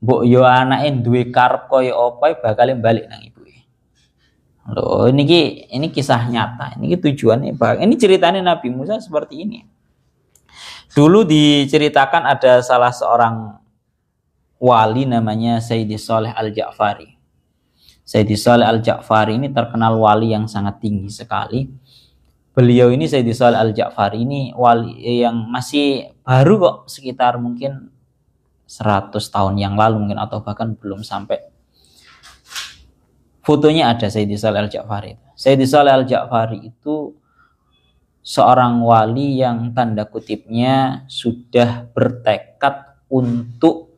Mbok yo anake duwe karep kaya apa bakal balik nang ibuke. Loh, ini kisah nyata. Ini tujuannya ini ceritanya Nabi Musa seperti ini. Dulu diceritakan ada salah seorang wali namanya Sayyidi Saleh Al-Ja'fari. Sayyidi Saleh Al-Ja'fari ini terkenal wali yang sangat tinggi sekali. Beliau ini Sayyidi Saleh Al-Ja'fari ini wali yang masih baru kok, sekitar mungkin 100 tahun yang lalu mungkin, atau bahkan belum sampai. Fotonya ada Sayyidi Saleh Al-Ja'fari. Sayyidi Saleh Al-Ja'fari itu seorang wali yang tanda kutipnya sudah bertekad untuk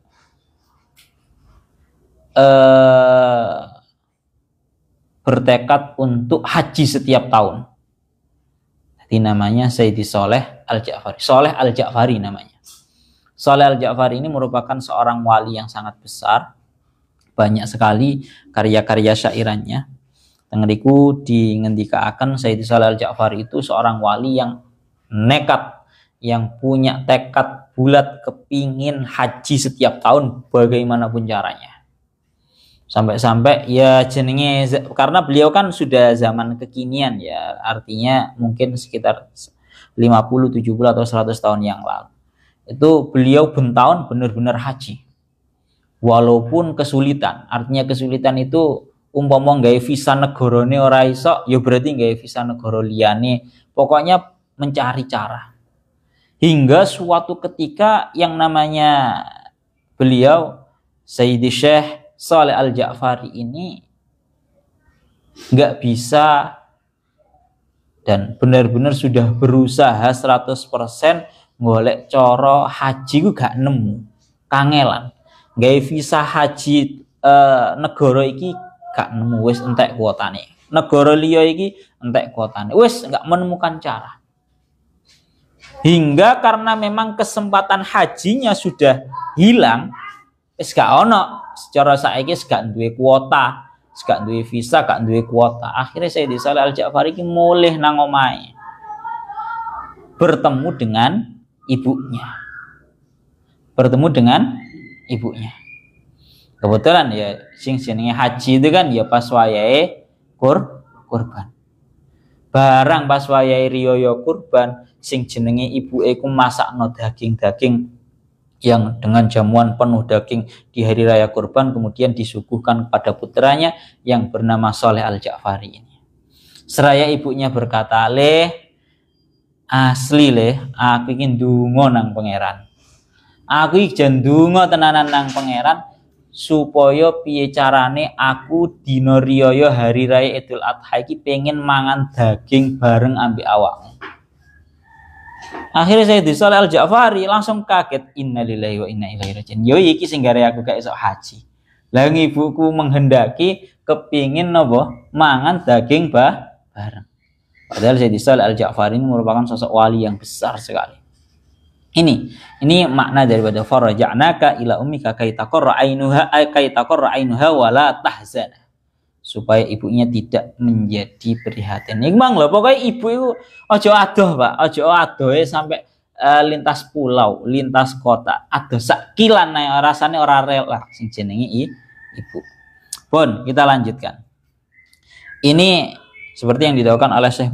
haji setiap tahun. Jadi namanya Sayyidi Saleh Al-Ja'fari. Saleh Al-Ja'fari namanya. Saleh Al-Ja'fari ini merupakan seorang wali yang sangat besar. Banyak sekali karya-karya syairannya. Tengeriku dingendikaaken Sayyidi Saleh Al-Ja'fari itu seorang wali yang nekat, yang punya tekad bulat kepingin haji setiap tahun bagaimanapun caranya. Sampai-sampai ya jenenge, karena beliau kan sudah zaman kekinian ya, artinya mungkin sekitar 50, 70 atau 100 tahun yang lalu. Itu beliau bentahun benar-benar haji. Walaupun kesulitan, artinya kesulitan itu umpama nggawe visa negarane ora iso, ya berarti nggawe visa negara liyane. Pokoknya mencari cara. Hingga suatu ketika yang namanya beliau Sayyidi Syekh Saleh Al-Ja'fari ini nggak bisa dan benar-benar sudah berusaha 100% golek cara haji ku gak nemu, kangelan. Gawe visa haji negara iki gak nemu, wis entek kuotane. Negara liya iki entek kuotane, wis gak menemukan cara. Hingga karena memang kesempatan hajinya sudah hilang, wis gak ono. Secara saiki gak duwe kuota, gak duwe visa, gak duwe kuota. Akhirnya Sayyidi Saleh Al-Ja'fari iki mulih nang omahe. Bertemu dengan ibunya. Kebetulan ya sing jenenge haji itu kan ya pas wayahe kurban. Barang pas wayahe riyaya kurban, sing jenenge ibuke ku masakno daging-daging yang dengan jamuan penuh daging di hari raya kurban, kemudian disuguhkan kepada putranya yang bernama Saleh Al-Ja'fari ini. Seraya ibunya berkata, asli aku iki ndonga nang pangeran. Aku iki jan ndonga tenanan nang pangeran supaya piye carane aku dina riyaya hari raya Idul Adha iki pengen mangan daging bareng ambek awakmu. Akhirnya Sayyidi Saleh Al-Ja'fari langsung kaget, innalillahi wa inna ilaihi raji'un. Yo iki sing gare aku gak iso haji. Lah ibuku menghendaki kepingin napa mangan daging bareng. Padahal Sayyidi Saleh Al-Ja'fari ini merupakan sosok wali yang besar sekali. Ini makna daripada faraja'naka ila ummika kay taqarra ainuha wa la tahzana. Supaya ibunya tidak menjadi prihatin. Iqbang loh, pokoknya ibu itu ojo adoh Pak, ojo adoh sampai lintas pulau, lintas kota, adoh sakilan rasanya orang rela sing jenenge ibu. Pun kita lanjutkan. Ini seperti yang didawakan oleh Syekh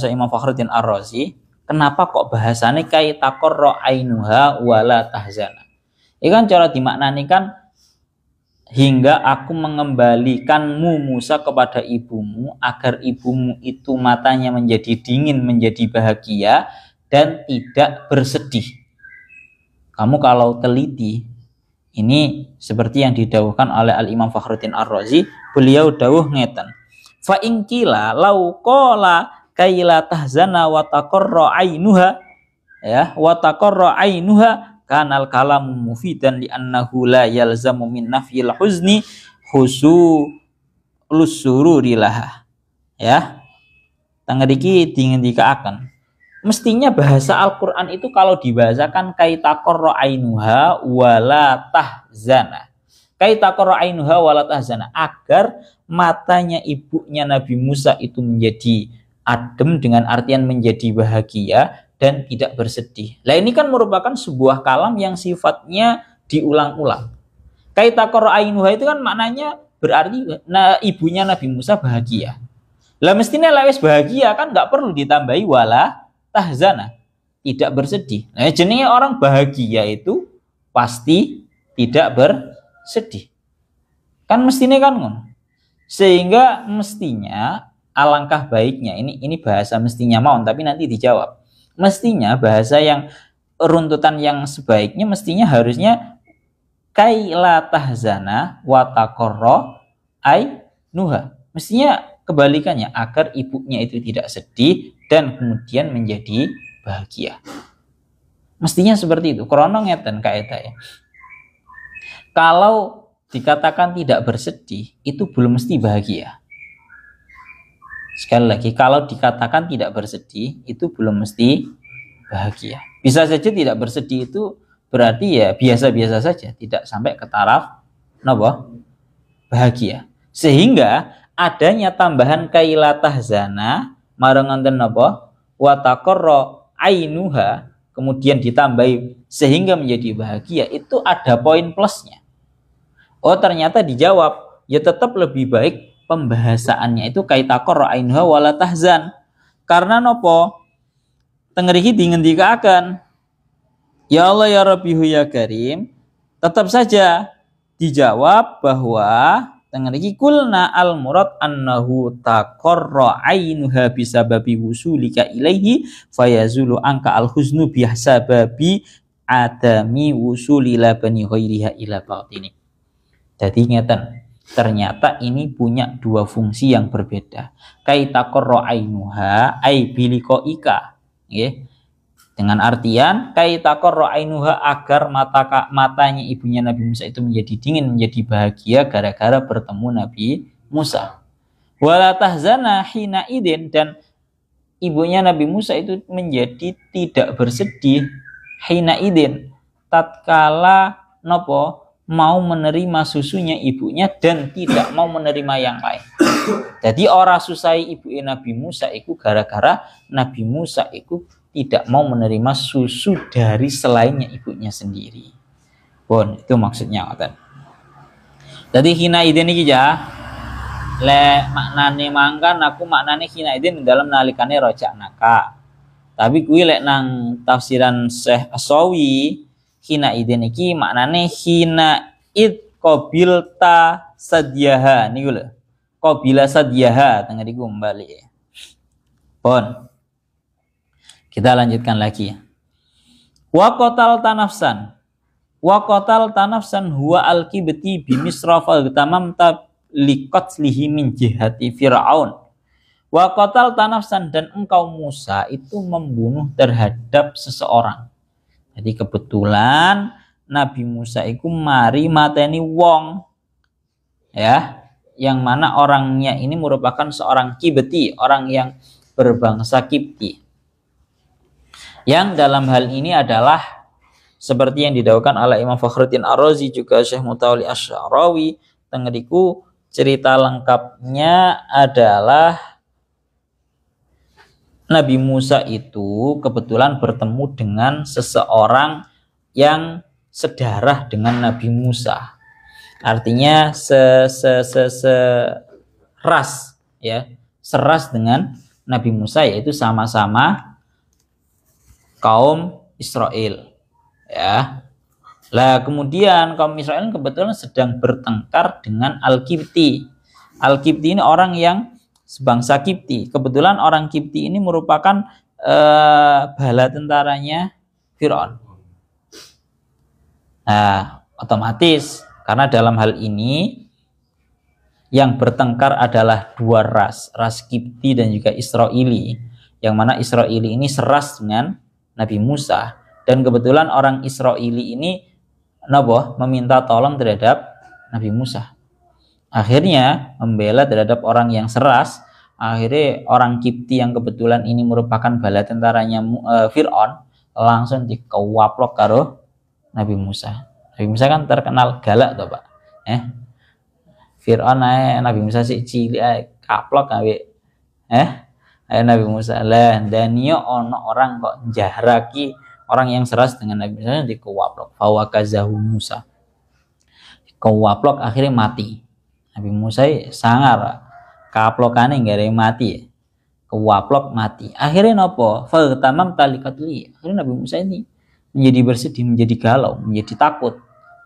Imam Fakhruddin Ar-Razi. Kenapa kok bahasannya kay taqarra ainuha wala tahzana? Ini kan cara dimaknani kan, hingga aku mengembalikanmu Musa kepada ibumu agar ibumu itu matanya menjadi dingin, menjadi bahagia dan tidak bersedih. Kamu kalau teliti, ini seperti yang didawuhkan oleh Al-Imam Fakhruddin Ar-Razi, beliau dawuh ngeten. Fa in qila law qala kaila tahzana wa taqarra ainuha, ya, wa taqarra ainuha kanal kalam mufidan li annahu la yalzamu min nafyil huzni husulus sururi laha. Ya. Tangediki dingendikaaken. Mestinya bahasa Al-Qur'an itu kalau dibahasakan kaitaqarra ainuha wala tahzana. kaita qarra ainuha wala tahzana, agar matanya ibunya Nabi Musa itu menjadi adem dengan artian menjadi bahagia dan tidak bersedih. Lah ini kan merupakan sebuah kalam yang sifatnya diulang-ulang. Kaita qarra ainuha itu kan maknanya berarti ibunya Nabi Musa bahagia. Lah mestinya lewes bahagia kan nggak perlu ditambahi wala tahzana, tidak bersedih. Nah jenenge orang bahagia itu pasti tidak bersedih. Kan mestinya kan ngono. Sehingga mestinya alangkah baiknya ini bahasa mestinya mau tapi nanti dijawab. Mestinya bahasa yang runtutan yang sebaiknya mestinya harusnya kaila tahzana wa taqarra ainuha. Mestinya kebalikannya, agar ibunya itu tidak sedih dan kemudian menjadi bahagia. Mestinya seperti itu. Krono ngeten kaedah ya. Kalau dikatakan tidak bersedih itu belum mesti bahagia. Sekali lagi, kalau dikatakan tidak bersedih itu belum mesti bahagia. Bisa saja tidak bersedih itu berarti ya biasa-biasa saja, tidak sampai ke taraf napa? Bahagia. Sehingga adanya tambahan kaila tahzana marang wonten napa? Wa taqarra ainuha, kemudian ditambahi sehingga menjadi bahagia, itu ada poin plusnya. Oh ternyata dijawab, ya tetap lebih baik pembahasaannya itu kaita qarra ainuha wala tahzan. Karena nopo? Tengeriki dingendikaken, ya Allah ya Rabbihu ya Karim, tetap saja dijawab bahwa tengeriki kulna al murad annahu taqarra ainuha bisababi wusulika ilaihi fayazulu angka al huznu bihasababi adami wusuli la bani ghairiha ila batini. Jadi ngeten, ternyata ini punya dua fungsi yang berbeda. Kaita qarra ainuha ai biliqaika, nggih. Dengan artian kaita qarra ainuha, agar matanya ibunya Nabi Musa itu menjadi dingin, menjadi bahagia gara-gara bertemu Nabi Musa. Wala tahzana hina idin, dan ibunya Nabi Musa itu menjadi tidak bersedih hina idin tatkala nopo mau menerima susunya ibunya dan tidak mau menerima yang lain. Jadi orang susai ibu Nabi Musa itu gara-gara Nabi Musa itu tidak mau menerima susu dari selainnya ibunya sendiri. Bon, itu maksudnya ngoten. Jadi hina idin iki ya, le maknane mangkan aku maknane hina idin dalam nalikane rojak naka. Tapi kuwi lek nang tafsiran Syekh As-Sawi, hina idin iki maknane hina id qabilta sadyaha niku lho. Qabila sadyaha tengah diku kembali. Pon. Kita lanjutkan lagi. Wa qatal tanafsan. Wa qatal tanafsan huwa al-kibti bi misra fa tamamta liqatlihi min jihati fir'aun. Wa qatal tanafsan, dan engkau Musa itu membunuh terhadap seseorang. Jadi kebetulan Nabi Musa itu mari mateni wong, ya, yang mana orangnya ini merupakan seorang Kibti, orang yang berbangsa Kipti. Yang dalam hal ini adalah seperti yang didawuhkan oleh Imam Fakhruddin Ar-Razi juga Syekh Mutawalli Asy-Sya'rawi, tengeriku cerita lengkapnya adalah Nabi Musa itu kebetulan bertemu dengan seseorang yang sedarah dengan Nabi Musa. Artinya seras, ya, seras dengan Nabi Musa, yaitu sama-sama kaum Israel, ya. Lah kemudian kaum Israel kebetulan sedang bertengkar dengan Al-Kipti. Al-Kipti ini orang yang sebangsa Kipti. Kebetulan orang Kipti ini merupakan bala tentaranya Fir'aun. Nah, otomatis karena dalam hal ini yang bertengkar adalah dua ras Kipti dan juga Israeli, yang mana Israeli ini seras dengan Nabi Musa, dan kebetulan orang Israeli ini meminta tolong terhadap Nabi Musa. Akhirnya membela terhadap orang yang seras. Akhirnya orang Kipti yang kebetulan ini merupakan bala tentaranya Fir'aun langsung dikewaplok karo Nabi Musa. Nabi Musa kan terkenal galak toh Pak. Fir'aun ae Nabi Musa sik cilik ae kaplok gawe ayo Nabi Musa lah danio ono orang kok jahraki orang yang seras dengan Nabi Musa dikuwaplok fawakazahu Musa kuwaplok akhirnya mati. Nabi Musa sangar kaplokane nggak ada yang mati kuwaplok mati akhirnya nopo fatamam talikatli akhirnya Nabi Musa ini menjadi bersedih menjadi galau menjadi takut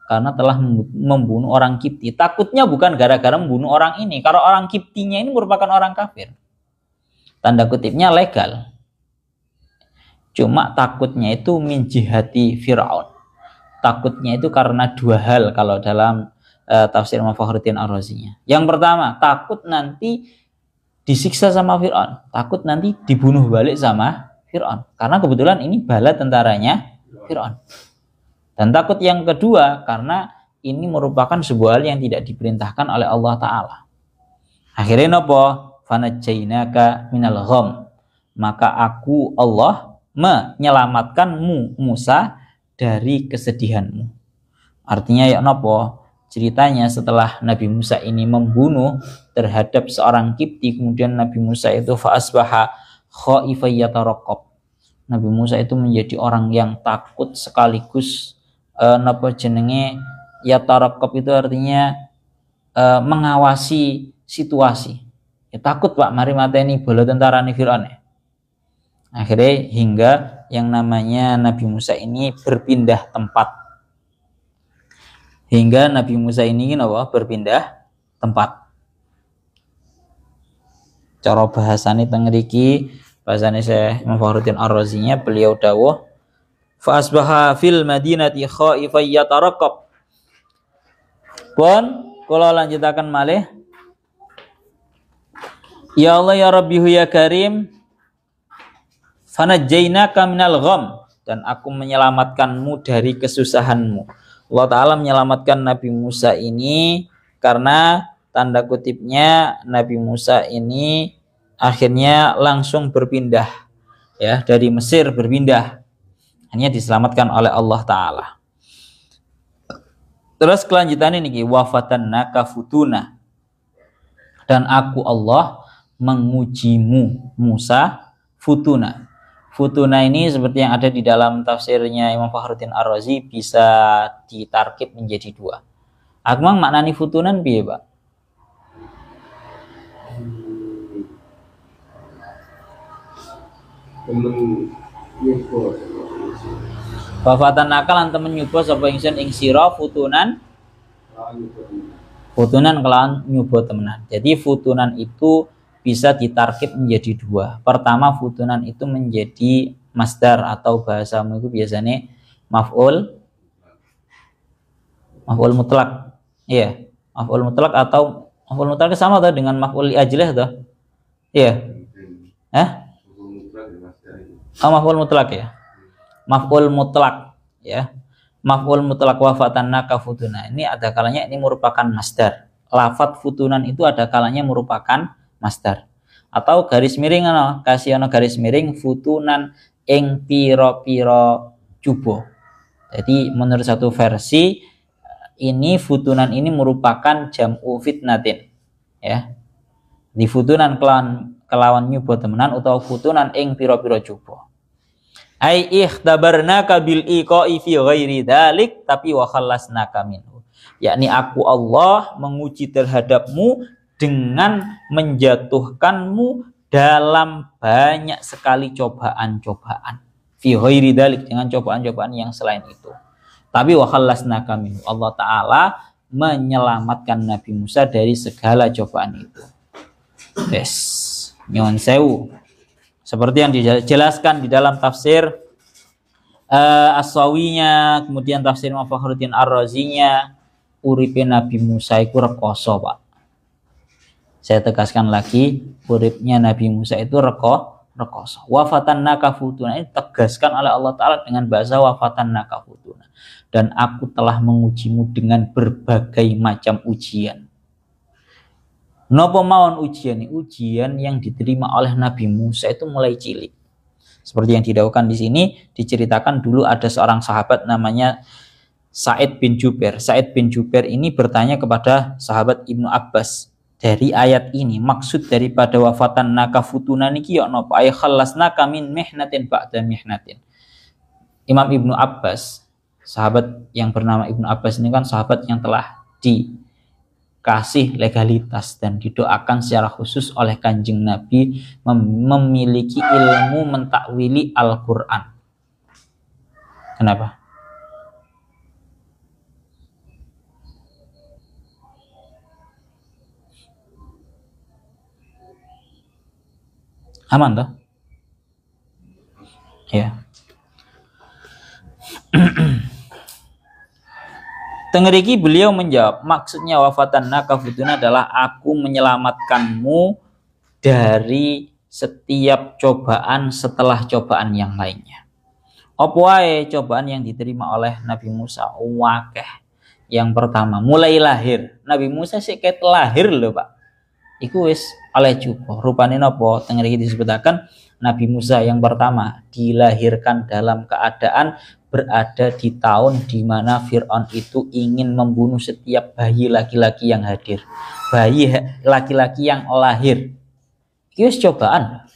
karena telah membunuh orang Kipti. Takutnya bukan gara-gara membunuh orang ini kalau orang Kiptinya ini merupakan orang kafir tanda kutipnya legal cuma takutnya itu min jihati Fir'aun takutnya itu karena dua hal kalau dalam tafsir Imam Fakhruddin Ar-Razi-nya. Yang pertama, takut nanti disiksa sama Fir'aun, takut nanti dibunuh balik sama Fir'aun. Karena kebetulan ini bala tentaranya Fir'aun. Dan takut yang kedua karena ini merupakan sebuah hal yang tidak diperintahkan oleh Allah Ta'ala. Akhirnya nopo? Fanajjainaka minal gham. Maka aku Allah menyelamatkanmu Musa dari kesedihanmu. Artinya ya nopo? Ceritanya setelah Nabi Musa ini membunuh terhadap seorang Kipti, kemudian Nabi Musa itu fa'asbaha khaifan yataraqqab. Nabi Musa itu menjadi orang yang takut sekaligus napa jenenge yataraqqab itu artinya mengawasi situasi. Ya, takut Pak mari mateni bala tentarane Firaun. Akhirnya hingga yang namanya Nabi Musa ini berpindah tempat. Hingga Nabi Musa ini berpindah tempat. Cara bahasane teng mriki, bahasane saya Imam Fakhruddin Ar-Razi-nya beliau dawuh fa asbaha fil madinati khaifan yataraqqab. Pun kula lanjutaken malih. Ya Allah ya Rabbihu ya Karim, fanajjainaka minal gham, dan aku menyelamatkanmu dari kesusahanmu. Allah Ta'ala menyelamatkan Nabi Musa ini karena tanda kutipnya Nabi Musa ini akhirnya langsung berpindah ya dari Mesir berpindah hanya diselamatkan oleh Allah Ta'ala. Terus kelanjutannya ini wafatannaka futuna, dan aku Allah mengujimu Musa futuna. Futuna ini seperti yang ada di dalam tafsirnya Imam Fakhruddin Ar-Razi bisa ditarkib menjadi dua. Akmang maknani futunan piye, Pak? Wafatan nakal lan temen nyuba sapa ingsun ing sira futunan kelawan nyuba temenan. Jadi futunan itu bisa ditarkib menjadi dua. Pertama, futunan itu menjadi masdar atau bahasamu itu biasanya maf'ul mutlak. Iya, maf'ul mutlak atau maf'ul mutlak sama tuh dengan maf'ul li ajlih tuh. Iya. Maf'ul mutlak ya. Maf'ul mutlak ya. Maf'ul mutlak wafatannaka futuna. Ini ada kalanya ini merupakan masdar. Lafat futunan itu ada kalanya merupakan masdar atau garis miring kasih garis miring futunan ing piro-piro cubo. Jadi menurut satu versi ini futunan ini merupakan jam'u fitnatin ya. Di futunan kelawan nyubo temenan atau futunan ing piro-piro cubo. Ai ikhtabarnaka bil iqa'i fi ghairi dzalik tapi wa khallasnaka minhu. Yakni aku Allah menguji terhadapmu dengan menjatuhkanmu dalam banyak sekali cobaan-cobaan. Fi ghairi dzalik, dengan cobaan-cobaan yang selain itu. Tapi wa khallasnaka minhu. Allah Ta'ala menyelamatkan Nabi Musa dari segala cobaan itu. Yes. Nyuwun sewu. Seperti yang dijelaskan di dalam tafsir As-Sawinya, kemudian tafsir Imam Fakhruddin Ar-Razi-nya, uripe Nabi Musa iku rekoso, Pak. Saya tegaskan lagi, uripnya Nabi Musa itu rekoso. Wafatannaka futuna ini tegaskan oleh Allah Ta'ala dengan bahasa wafatannaka futuna. Dan aku telah mengujimu dengan berbagai macam ujian. Nopo mawon ujian ini? Ujian yang diterima oleh Nabi Musa itu mulai cilik. Seperti yang didahulukan di sini, diceritakan dulu ada seorang sahabat namanya Sa'id bin Jubair. Sa'id bin Jubair ini bertanya kepada sahabat Ibnu Abbas, dari ayat ini maksud daripada wafatan naka futuna niki ya napa? Ay khallasnaka min mihnatin ba'da mihnatin. Imam Ibnu Abbas, sahabat yang bernama Ibnu Abbas ini kan sahabat yang telah dikasih legalitas dan didoakan secara khusus oleh Kanjeng Nabi memiliki ilmu mentakwili Al-Qur'an. Kenapa? Aman toh? Ya. Tengeriki beliau menjawab, maksudnya wafatan nakafutuna adalah aku menyelamatkanmu dari setiap cobaan setelah cobaan yang lainnya. Apa wae cobaan yang diterima oleh Nabi Musa? Wakeh. Yang pertama, mulai lahir. Nabi Musa sih ket lahir loh, Pak. Iku wis oleh cupo. Rupane napa? Tengeriki disebutaken Nabi Musa yang pertama dilahirkan dalam keadaan berada di tahun di mana Fir'aun itu ingin membunuh setiap bayi laki-laki yang hadir. Bayi laki-laki yang lahir. Itu cobaan.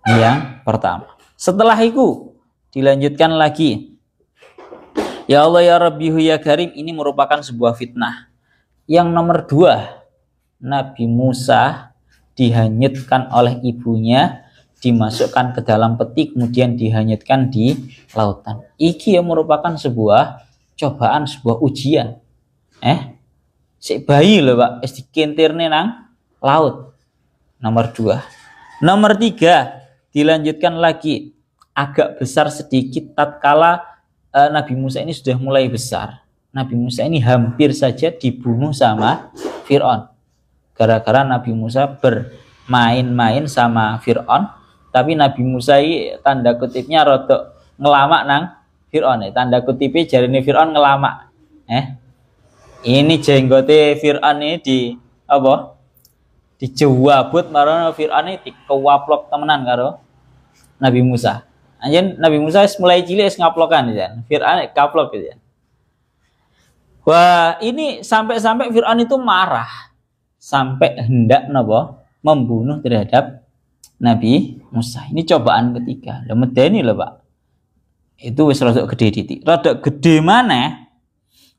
Yang pertama. Setelah itu dilanjutkan lagi. Ya Allah ya Rabbihu ya Karim, ini merupakan sebuah fitnah. Yang nomor 2, Nabi Musa dihanyutkan oleh ibunya, dimasukkan ke dalam peti, kemudian dihanyutkan di lautan. Iki yang merupakan sebuah cobaan, sebuah ujian. Si bayi loh Pak, dikentirne nang laut. Nomor 2. Nomor 3, dilanjutkan lagi. Agak besar sedikit tatkala Nabi Musa ini sudah mulai besar. Nabi Musa ini hampir saja dibunuh sama Fir'aun. Gara-gara Nabi Musa bermain-main sama Fir'aun, tapi Nabi Musa ini tanda kutipnya rodok ngelamak nang Fir'aun. Tanda kutipnya jarine Fir'aun ngelamak. Ini jenggote Fir'aun ini dijewabut marana Fir'aun ini dikewaplok temenan karo Nabi Musa. Anjen Nabi Musa mulai cilik ngaplokan ya. Fir'aun kaplok gitu ya. Wah, ini sampai-sampai Fir'aun itu marah. Sampai hendak membunuh terhadap Nabi Musa. Ini cobaan ketiga. Lah medeni lho, Pak. Itu wis rada gede titik. Rada gede mana?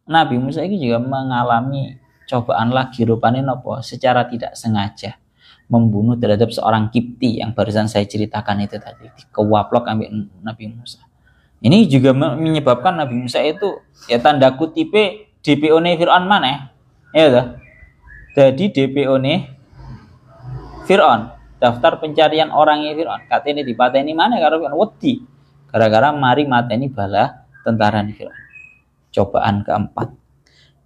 Nabi Musa ini juga mengalami cobaan lagi, rupane secara tidak sengaja membunuh terhadap seorang Kipti yang barusan saya ceritakan itu tadi. Kewaplok ambil Nabi Musa. Ini juga menyebabkan Nabi Musa itu ya tanda kutipe DPO-ne Fir'aun mana? Ya toh? Jadi DPO-ne Fir'aun, daftar pencarian orangnya Fir'aun. Katanya dipateni mana karo Fir'aun wedi. Gara-gara mari mateni bala tentara Fir'aun. Cobaan keempat.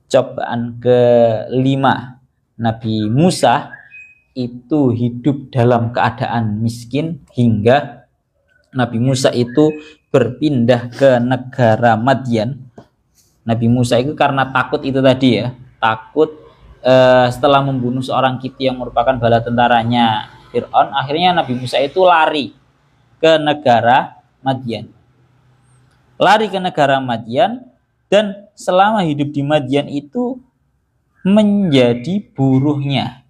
Cobaan kelima, Nabi Musa itu hidup dalam keadaan miskin hingga Nabi Musa itu berpindah ke negara Madian. Nabi Musa itu karena takut itu tadi ya, takut setelah membunuh seorang Kipti yang merupakan bala tentaranya Fir'aun, akhirnya Nabi Musa itu lari ke negara Madian. Lari ke negara Madian dan selama hidup di Madian itu menjadi buruhnya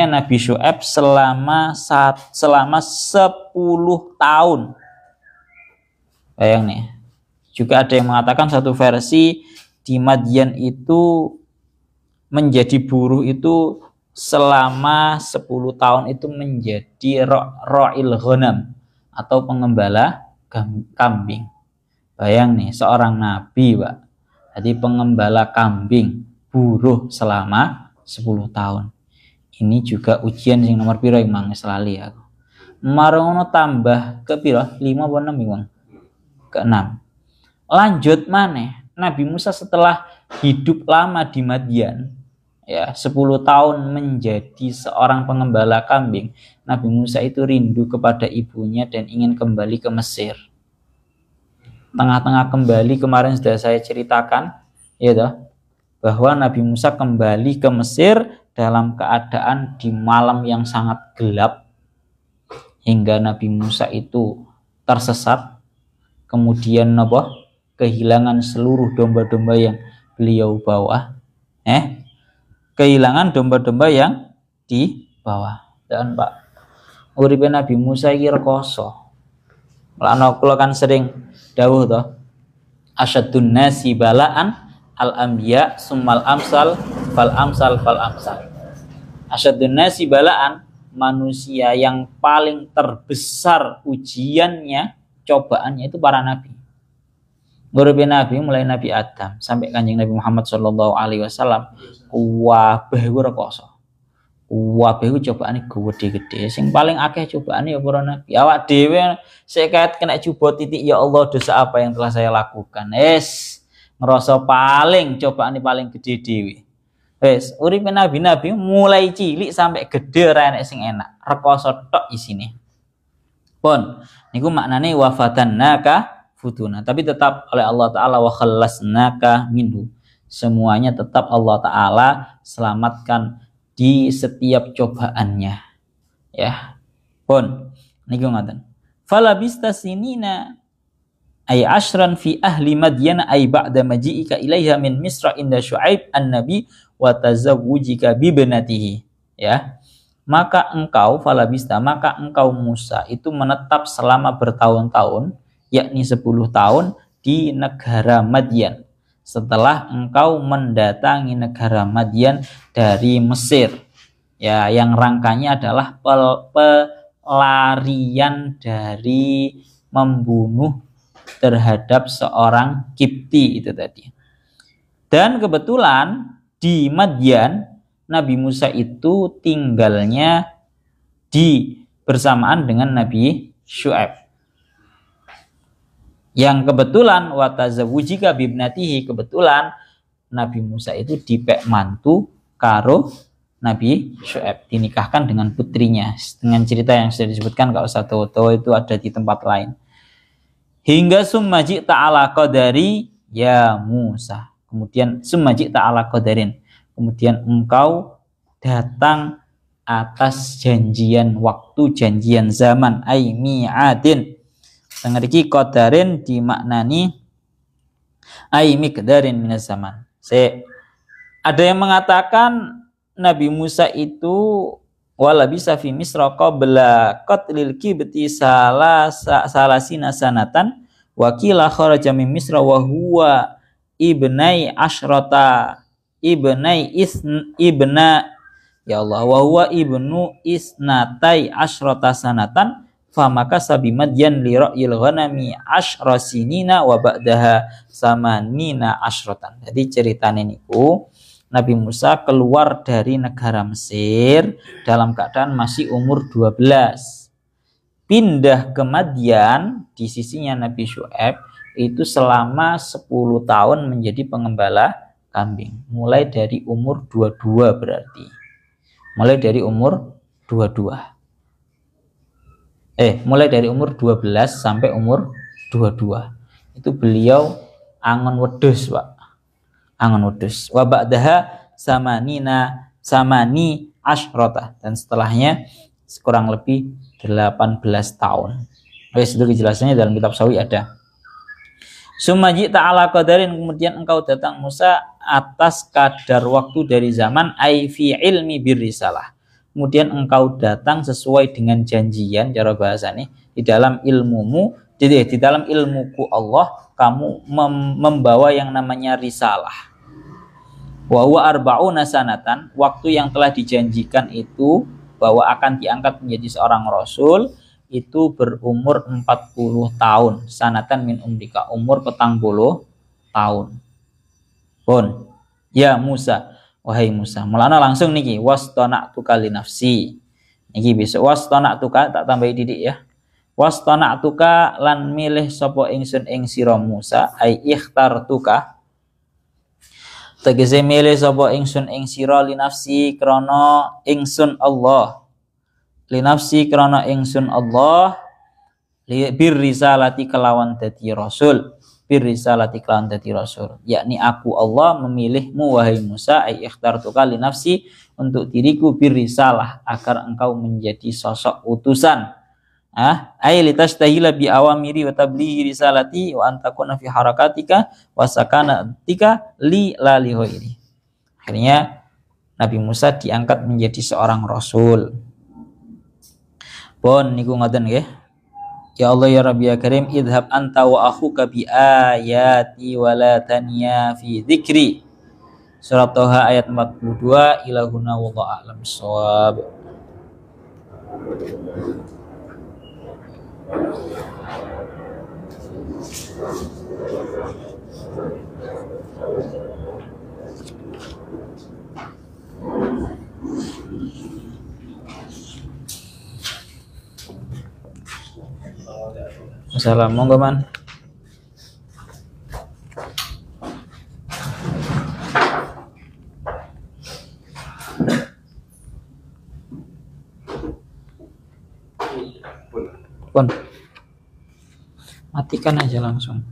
Nabi Syu'aib selama 10 tahun. Bayang nih. Juga ada yang mengatakan satu versi di Madian itu menjadi buruh itu selama 10 tahun itu menjadi ra'il ghanam atau pengembala kambing. Bayang nih, seorang nabi, Pak. Jadi pengembala kambing, buruh selama 10 tahun. Ini juga ujian yang nomor piro Imang selali aku. Marono tambah ke piro? 5 apa 6 Imang? Ke 6. Lanjut mana? Nabi Musa setelah hidup lama di Madian, ya 10 tahun menjadi seorang pengembala kambing, Nabi Musa itu rindu kepada ibunya dan ingin kembali ke Mesir. Tengah-tengah kembali kemarin sudah saya ceritakan, ya toh, bahwa Nabi Musa kembali ke Mesir dalam keadaan di malam yang sangat gelap hingga Nabi Musa itu tersesat, kemudian kehilangan seluruh domba-domba yang beliau bawa. Kehilangan domba-domba yang dibawa. Dan Pak, uripe Nabi Musa iki rekoso. Lan kula kan sering dawuh to, asyadun nasi balaan al anbiya summal amsal fal amsal fal amsal. Asyadun nasi balaan, manusia yang paling terbesar ujiannya, cobaannya itu para nabi. Uripe nabi mulai Nabi Adam sampai Kanjeng Nabi Muhammad sallallahu alaihi wasallam kabeh rekoso. Kabeh cobaane gede-gede. Sing paling akeh cobaane ya para nabi. Awak dhewe sik kena coba titik, ya Allah dosa apa yang telah saya lakukan. Ngerasa cobaane paling gede dhewe. Uripe nabi-nabi mulai cilik sampai gede ora enek sing enak. Rekoso tok isine. Pun niku maknane wafatannaka futuna, tapi tetap oleh Allah Ta'ala wa khallasnaka minhu. Semuanya tetap Allah Ta'ala selamatkan di setiap cobaannya. Ya. Pun niku ngaten. Falabista sinina ay ashran fi ahli Madyan ay ba'da maji'ika ilaiha min Misra inda Syuaib an-nabi wa tazawwujika bi binatihi. Ya. Maka engkau Musa itu menetap selama bertahun-tahun, yakni 10 tahun di negara Madyan. Setelah engkau mendatangi negara Madyan dari Mesir, ya, yang rangkanya adalah pelarian dari membunuh terhadap seorang Kipti itu tadi. Dan kebetulan di Madyan Nabi Musa itu tinggalnya bersamaan dengan Nabi Syuaib. Yang kebetulan watazawujika bibnatihi, kebetulan Nabi Musa itu dipek mantu karo Nabi Syuaib, dinikahkan dengan putrinya, dengan cerita yang sudah disebutkan, gak usah tahu-tahu, itu ada di tempat lain. Hingga summaji ta'ala qadari ya Musa, kemudian summaji ta'ala qadarin, kemudian engkau datang atas janjian waktu, janjian zaman, ai mi'adin. Dengan iki qadarin dimaknani ai miqdarin minaz zaman. Ada yang mengatakan Nabi Musa itu wala bisa fi Misra qabla qatlil kibti salasina sanatan wa qila kharaja min Misra wa huwa ibnai asyrata wa huwa ibnu isnatai asyrata sanatan famaka sabi Madyan li ra'yil ghanami asyra sinina wa ba'daha samanina asyratan. Jadi ceritanya niku Nabi Musa keluar dari negara Mesir dalam keadaan masih umur 12. Pindah ke Madyan di sisinya Nabi Syuaib itu selama 10 tahun menjadi pengembala kambing. Mulai dari umur 22 berarti. Mulai dari umur 22. Mulai dari umur 12 sampai umur 22. Itu beliau angon wedhus, Pak. Angon wedhus. Wa ba'daha samani asyrata, dan setelahnya kurang lebih 18 tahun. Itu kejelasannya dalam kitab Sawi ada. Sumaji ta'ala qadarin, kemudian engkau datang Musa atas kadar waktu dari zaman, ai fi ilmi birrisalah. Kemudian engkau datang sesuai dengan janjian, cara bahasa nih, di dalam ilmumu, jadi di dalam ilmuku Allah kamu membawa yang namanya risalah. Wa huwa arba'una sanatan, waktu yang telah dijanjikan itu bahwa akan diangkat menjadi seorang rasul itu berumur 40 tahun. Sanatan min umrika, umur 40 tahun. Pun ya Musa, wahai Musa, mulana langsung niki wastana'tuka li nafsi. Niki bisa wastana'tuka, tak tambahi didik ya. Wastana'tuka lan milih sapa ingsun ing sira Musa, ai ikhtartuka. Tegese milih sapa ingsun ing sira li nafsi krana ingsun Allah. Li nafsi krana ingsun Allah, bir risalati kelawan dadi rasul. Birrisalati kelawan dadi rasul, yakni aku Allah memilihmu wahai Musa, ai ikhtartuka li nafsi, untuk diriku birrisalah, agar engkau menjadi sosok utusan, Ay litastahila bi awamiri wa tablighi risalati wa antakuna fi harakatika wa sakanatika li la li ghairi. Akhirnya Nabi Musa diangkat menjadi seorang rasul. Pun niku ngoten nggih. Ya Allah ya Rabbi ya Karim, idhab anta wa akhuka bi ayati wa la tanya fi dzikri. Surat Toha ayat 42. Ilahuna wallahu a'lam bissawab. Assalamualaikum, monggo man. Pun matikan aja langsung.